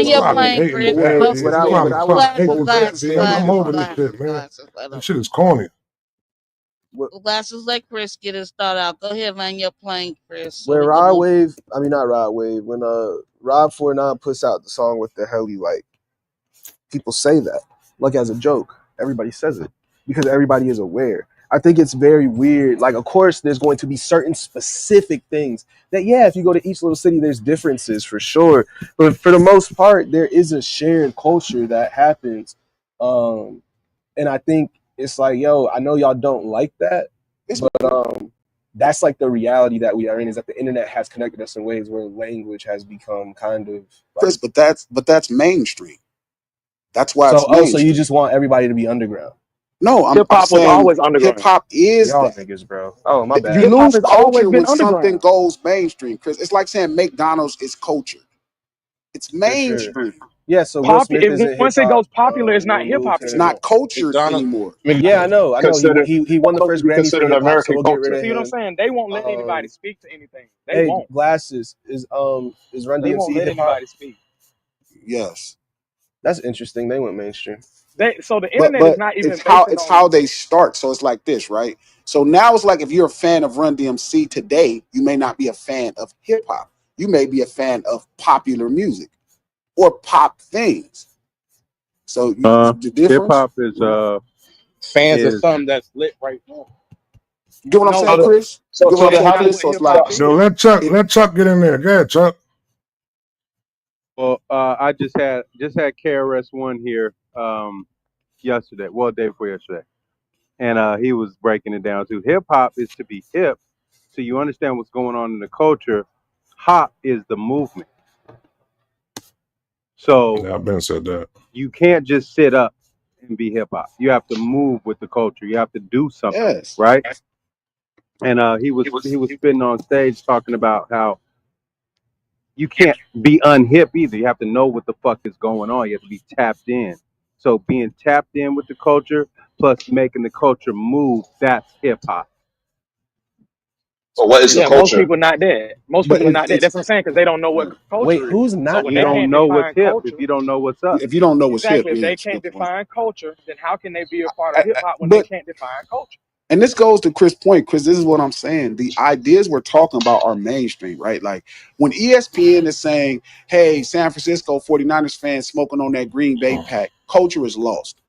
Land your Stop plane, hating the Chris. rap, Focus, man. Chris. Stop Glasses, hating the rap, glasses, man. I'm glasses, over this glasses, shit, man. glasses. Let This him. shit is corny. Glasses, let Chris get his thought out. Go ahead, man. You're playing, Chris, so When we can Rod move. Wave, I mean not Rod Wave, when Rob 49 puts out the song "What the Hell You Like," people say that like as a joke. Everybody says it because everybody is aware. I think it's very weird. Like, of course, there's going to be certain specific things that, yeah, if you go to each little city, there's differences for sure. But for the most part, there is a shared culture that happens. And I think it's like, yo, I know y'all don't like that, but that's like the reality that we are in, is that the internet has connected us in ways where language has become kind of Chris, like. but that's mainstream. That's why So, it's oh, so you mainstream. just want everybody to be underground? No, Hip I'm hop was saying always hip underground. hop is Y'all that. niggas, bro. Oh, my You bad. Hip hop lose has always culture been when something underground. goes mainstream, Chris. It's like saying McDonald's is culture. It's For sure. mainstream. Yeah, so Will Pop, Smith if isn't hip once it hop. goes popular, it's not Will hip hop It's Lieutenant. anymore. not cultured McDonald's, anymore. Yeah, I know. considered He won the McDonald's first be Grammy for considered hip hop, so American we'll get rid culture. of See what I'm him. saying? They won't let anybody speak to anything. They Hey, won't. Glasses is Run They won't DMC let hip hop? anybody speak. Yes. That's interesting. They went mainstream. So the But internet is not even basing it's on. how they start. So it's like this, right? So now it's like if you're a fan of Run DMC today, you may not be a fan of hip hop. You may be a fan of popular music or pop things. So the Hip difference, hop is Fans of is something that's lit right now. you get what I'm No, So saying, the, Chris? You so get what so I'm then saying, how that's does Chris? what So it's hip like hop Yo, is. it, let Chuck get in there. Go ahead, Chuck. well. I just had KRS-One here yesterday. Well, day before yesterday, and he was breaking it down too. Hip hop is to be hip, so you understand what's going on in the culture. Hop is the movement. So Yeah, I've been said that. you can't just sit up and be hip hop. You have to move with the culture. You have to do something, yes. right? And he was spitting on stage talking about how you can't be unhip either. You have to know what the fuck is going on. You have to be tapped in. So being tapped in with the culture plus making the culture move, that's hip hop. But what is the Yeah, most culture? people not there. Most But people are not there. it's That's what I'm saying, because they don't know what Wait, culture is. who's So not if You they there? don't can't know what's define hip if culture, you don't know what's up. if you don't know what's hip, exactly. If yeah, they it's a can't good point. define culture, then how can they be a part of hip hop when they But can't define culture? and this goes to Chris' point, Chris. This is what I'm saying. The ideas we're talking about are mainstream, right? Like when ESPN is saying, hey, San Francisco 49ers fans smoking on that Green Bay pack, culture is lost,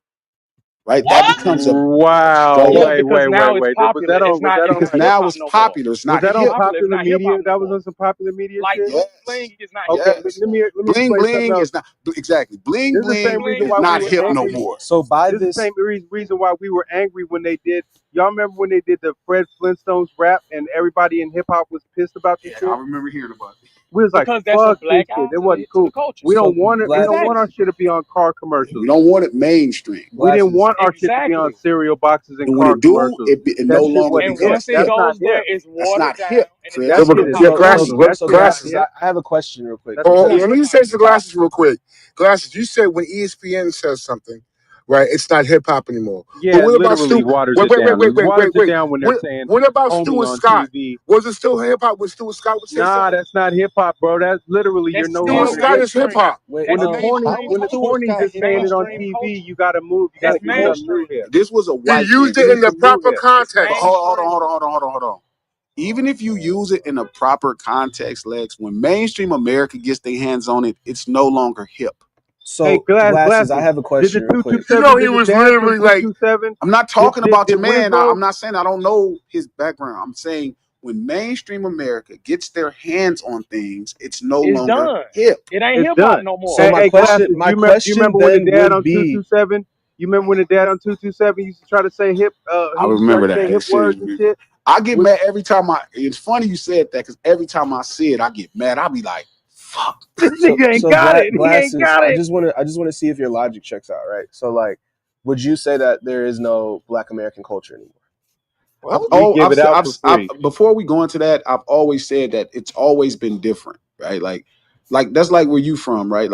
right? That What? becomes a Wow. straight Yeah, up Wait, because wait, wait, now it's wait. Was popular. that on was that It's on because not hip now hop it's no more. popular. It's was not that It's on hip. popular. It's popular not hip media? hop no That was more. on some popular media Like shit? bling Yes. bling is not hip Okay, hop but no Yes. more. let me Bling explain something bling else. is not exactly. Bling This is the Bling same bling reason bling is why is we not not were hip hip hop no no angry. more. more. So by This is the this, same reason why we were angry when they did. Y'all remember when they did the Fred Flintstones rap and everybody in hip hop was pissed about the Yeah, I shit? remember hearing about it. We was like, Because that's a fuck this black shit. It wasn't outlet to the cool. culture. We so don't want it. We don't want Exactly. our shit to be on car Yeah, we commercials. don't want it mainstream. We didn't Glasses. want our shit to be on Exactly. cereal boxes and And when car it do, commercials. it no That shit longer And wasn't becomes hip. once it That's hip. not goes there, hip. it's That's watered not down hip, and it's That Chris. not shit hip is hop Yo, no that, more. that's glasses, So that's so not glasses. glasses. hip. I have a question real quick That's Hold not on, because let hip. me Hip say hop some stopped. glasses real quick. Glasses, you said when ESPN says something, right? It's not hip hop anymore. But Yeah, it what about literally Stu? waters Wait, it wait, wait, down. wait, It wait, waters wait, it wait. down when they're saying What about Stu homie and on Scott? TV. Was it still hip hop when Stu and Scott would say Nah, something? that's not hip hop, bro. That's literally you're That's no Stu and still longer Scott hip. is hip mainstream. hop. wait, When That's the no, corny how mainstream when the how culture. is cornies that is That's hip saying hop it on though? mainstream TV, culture. you gotta move. You gotta That's give No, some new mainstream. hip. this was a He white used man. it Give me in the some new proper hip. It's But context. mainstream. hold on. Even if you use it in a proper context, Lex, when mainstream America gets their hands on it, it's no longer hip. Hey, So glasses. I glasses. have a Did the question real two two quick. You know, seven? he Did the was dad from literally two like, two seven? I'm not Did talking did about did your man. I'm Winslow? not saying I don't know his background. I'm saying when mainstream America gets their hands on things, it's no It's longer done. hip. It ain't It's hip hop done. no more. So Hey, glasses. my You question remember when the then dad would on two be, two seven? You remember when the dad on 227 used to try to say hip? He I used to try remember to say that. hip That shit. words and shit. I get Was mad every time I. It's funny you said that because every time I see it, I get mad. I be like, "Fuck." this so nigga ain't so got it? He ain't glasses. got it. I just want to see if your logic checks out, right? So like, would you say that there is no Black American culture anymore? I've well, We give it out for I've free. before we go into that, I've always said that it's always been different, right? Like that's like where you from, right?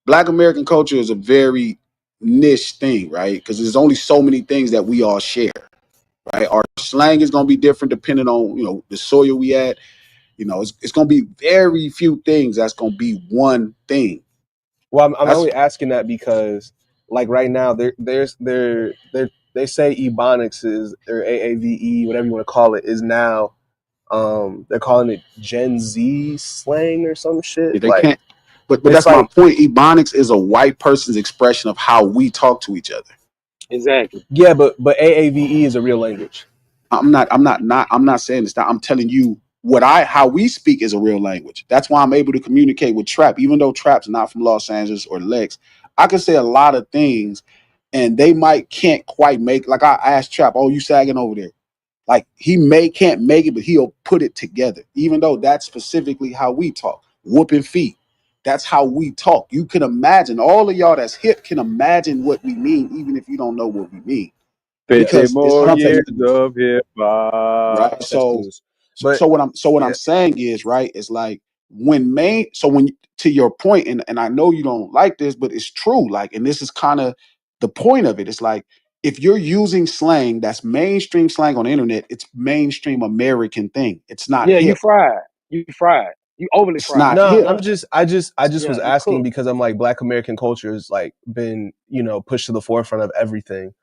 Black American culture is a very niche thing, right? Because there's only so many things that we all share, right? Our slang is gonna be different depending on the soil we at. It's gonna be very few things that's gonna be one thing. Well, I'm That's only asking that because, like right now, they say Ebonics is or AAVE, whatever you want to call it, is now they're calling it Gen Z slang or some shit. They Like can't. But it's that's my like point. Ebonics is a white person's expression of how we talk to each other. Exactly. yeah, but AAVE is a real language. I'm not saying this. I'm telling you how we speak is a real language. That's why I'm able to communicate with Trap, even though Trap's not from Los Angeles or Lex. I can say a lot of things, and they might can't quite make. Like I asked Trap, "Oh, you sagging over there?" Like he can't make it, but he'll put it together. Even though that's specifically how we talk, whooping feet. That's how we talk. You can imagine all of y'all that's hip can imagine what we mean, even if you don't know what we mean, 50 because it's more years context clues, of hip hop. right? Context clues. But So what I'm yeah, saying is, right, it's like to your point, and I know you don't like this, but it's true. Like, and this is kind of the point of it. It's like if you're using slang that's mainstream slang on the internet, it's mainstream American thing. It's not Yeah, you hip. fried. You fried. You overly It's fried. not no, hip. I just was Yeah, you asking cooked. because I'm like Black American culture has like been pushed to the forefront of everything,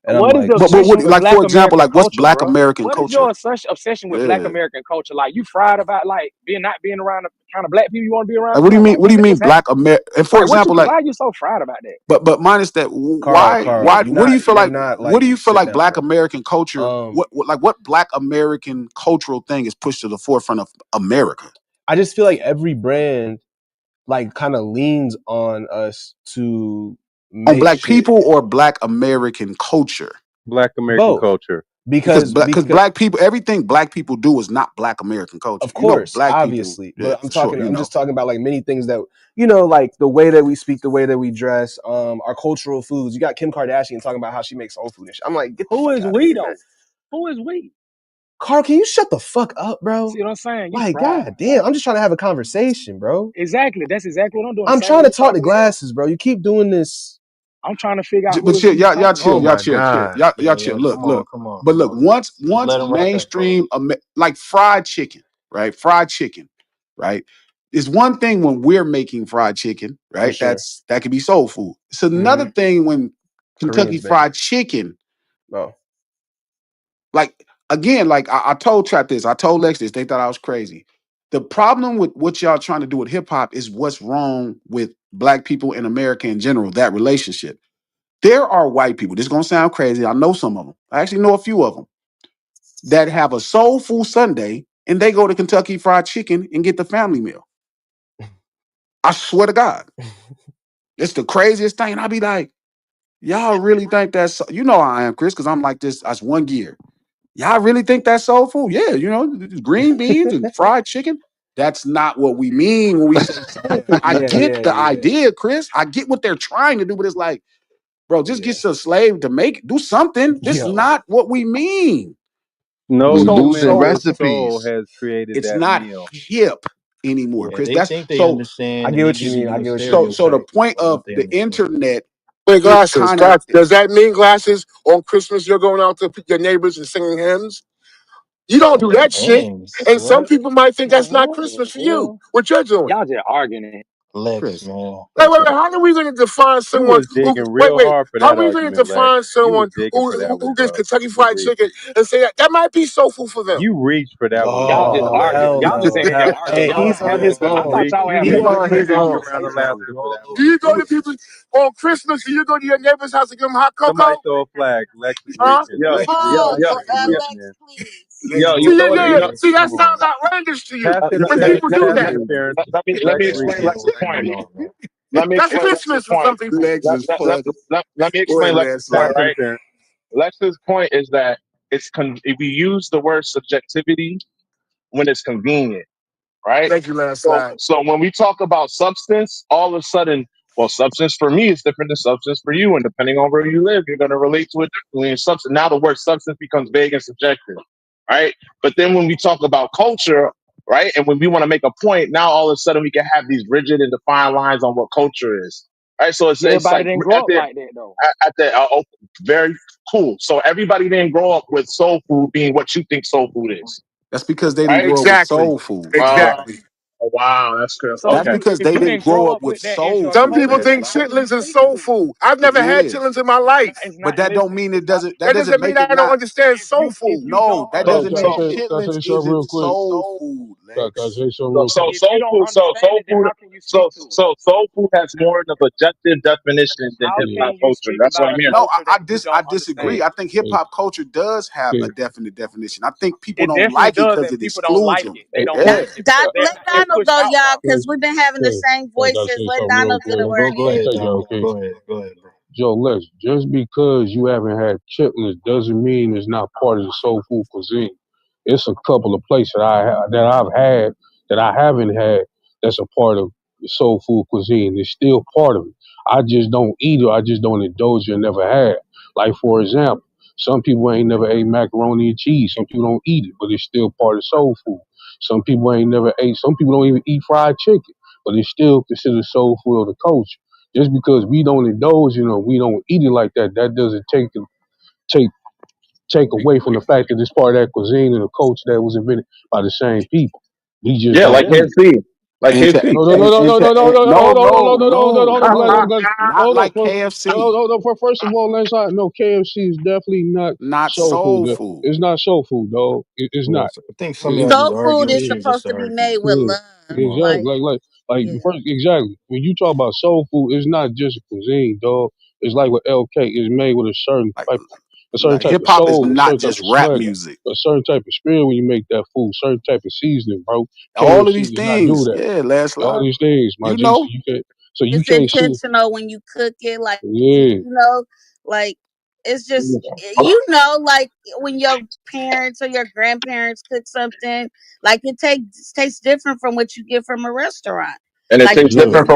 and I'm What is the like, But obsession what, with like Black for example, American like what's culture, Black bro? American What is culture? your obsession with Black Yeah. American culture? Like you fried about like not being around the kind of black people you want to be around Like or what do you something? mean? Like What do you mean what's happening? Black America? And for Like example, like why are you so fried about that? but minus that, Carl, why you're not what like do you feel sit like down, Black bro. American culture? Um, What Black American cultural thing is pushed to the forefront of America I just feel like every brand like kind of leans on us to on make Black shit people or Black American culture? Black American both culture. Because because Black people, everything Black people do is not Black American culture. of You know, course, Black people, obviously, yeah, but for sure. You I'm know, just talking about like many things that like the way that we speak, the way that we dress, our cultural foods. You got Kim Kardashian talking about how she makes soul food and shit. I'm like, get the Who fuck is out of we here, man. though? Who is we? Carl, can you shut the fuck up, bro? See what I'm saying? You Like, fried. god damn, I'm just trying to have a conversation, bro. Exactly. That's exactly what I'm doing. The I'm same trying way to you talk talking to to yourself. glasses, bro. You keep doing this. I'm trying to figure out who but is we you talking Oh to. my god. y'all Yeah, chill. yeah. Look, Come on, look. come on, But come look, on. Just once let him rock that, Carl. mainstream, like fried chicken, right? Fried chicken, right? It's one thing when we're making fried chicken, For right? sure. That could be soul food. It's Hmm. another thing when Kentucky Koreans make it. Fried Chicken, Oh, like again, like I told Trap this, I told Lex this, they thought I was crazy. The problem with what y'all trying to do with hip hop is what's wrong with Black people in America in general, that relationship. There are white people, this is gonna sound crazy. I know some of them. I actually know a few of them that have a soul food Sunday and they go to Kentucky Fried Chicken and get the family meal. I swear to God. It's the craziest thing. And I be like, y'all really think that's you know I am, Chris, because I'm like this. That's one gear. Y'all really think that's soul food? Yeah, green beans and fried chicken. That's not what we mean when we say soul food. I yeah, get yeah, the yeah, idea, Chris. I get what they're trying to do, but it's like, bro, just yeah. get a slave to make it. Do something. This is Yo, not what we mean. No We So, losing human so with soul recipes. has created it's that not meal. hip anymore, Yeah, Chris. they That's think they I understand, and get they what you giving mean. I you a get what you mean. so the stereotype point of of what they the understand. internet, Wear it glasses. kind of Does that mean glasses on Christmas? You're going out to your neighbors and singing hymns. You don't do that shit. Names, And some what? people might think Man, that's not what Christmas the for you. hell? What you're doing. Y'all just arguing. Lex, Chris. man. Wait. How are we going to define You someone was who? digging Wait, real wait. hard for How are that we going to argument, Lex. define You was someone digging who for that one, gets bro. Kentucky You Fried reached. Chicken and say that might be soul food for them? You reached for that one, Y'all bro. just Oh arguing. hell Y'all just no. in here Hell, arguing. hey, Y'all he's don't on have. his I own. thought y'all were having a You On his took own. you conversation. around the lashes for that Do one. you go to people on Christmas? Do you go to your neighbor's house and give them hot Somebody cocoa? throw a flag. Lex is Huh? reaching. Yo, Lex is yo, Pause, reaching. yo, Lex is yo, Lex, reaching in. please. yo, Lex you See, going know what? You know, see, crazy. that Come on. sounds outrageous to you Pass when interference. people do Pass that. interference. let Lex me reaching. explain Lex's Come point. on, man. Let me That's explain Lex's Christmas for point. some people. Lex is funny. Let me Boy, explain Lex's Lex point, Pass like, right? interference. Lex's point is that if we use the word subjectivity when it's convenient, right? Thank you, So, landslide. so when we talk about substance, all of a sudden, well, substance for me is different than substance for you, and depending on where you live, you're going to relate to it differently. And substance now the word substance becomes vague and subjective, right? But then when we talk about culture, right, and when we want to make a point, now all of a sudden we can have these rigid and defined lines on what culture is, right? So it's Everybody like didn't at grow up the like that though. at the very cool. So everybody didn't grow up with soul food being what you think soul food is, that's because they didn't right? grow up with Exactly. soul food. Uh, Exactly. Oh, wow, that's good. So That's Okay. because if they you didn't didn't grow grow up up with with that as soul your Some food, people culture, think Leslie. how can you chitlins is speak soul to it? food. I've It never had is. chitlins in my life. It's But not. that don't Listen, mean it stop. doesn't, that That doesn't doesn't mean make it I don't not. understand soul If food. you No, don't that Can doesn't I make understand say it, can I chitlins say something isn't real quick? soul food, Can I Lex. say something So, real so quick? if you soul don't food, understand it, then how can you speak to it? so soul food has more of an objective definition than How hip Yeah. hop can you culture. speak That's what about I'm a hearing. No, culture that you I don't disagree. understand? I think hip Hey, hop culture does have a okay. definite definition. I think people It don't definitely like it does, because and it people don't excludes like them. it. They don't Yeah. like it because Let they're Donald pushed go, out y'all, from it. because we've been having the Okay. same Can I voices. say Let something real Donald get a quick? word Go in. ahead, Okay, Joe. Donald. Okay. Go ahead. Go ahead, bro. Joe, Les, just because you haven't had chitlins doesn't mean it's not part of the soul food cuisine. It's a couple of places that I've had that I haven't had that's a part of the soul food cuisine. It's still part of it. I just don't eat it. I just don't indulge it. Never had. Like for example, some people ain't never ate macaroni and cheese. Some people don't eat it, but it's still part of soul food. Some people ain't never ate. Some people don't even eat fried chicken, but it's still considered soul food of the culture. Just because we don't indulge, we don't eat it like that, that doesn't take take away from the fact that it's part of that cuisine and the culture that was invented by the same people. We just Yeah, don't like Yeah. eat it. KFC. Like And to KFC. No, no, and, no, no, and no, no, to no, and, no, no, no, hold on, no, hold no, on, hold no, on, not hold on. like KFC. First of all, let's not. No, KFC is definitely not Not soul food. soul food. It's not soul food, dog. It's Well, not. I think some of It, y'all it, just Soul food arguing is shit just supposed to to be argue. made with yeah, love. Come on, man. exactly. Like, Like yeah. first, exactly. When you talk about soul food, it's not just a cuisine, dog. It's like with LK. It's made with Like a certain type hip of hop is soul, a not certain type just of rap smell, music. a certain type of spirit when you make that food, certain type of seasoning, bro. All of KFC these does not do things. that. Yeah, Leslie. All these things, my You G. So know. you It's can't sit. intentional when you cook it. Like, Yeah, like it's just, like when your parents or your grandparents cook something, like it tastes different from what you get from a restaurant. And it Like tastes because yeah. it's different for made.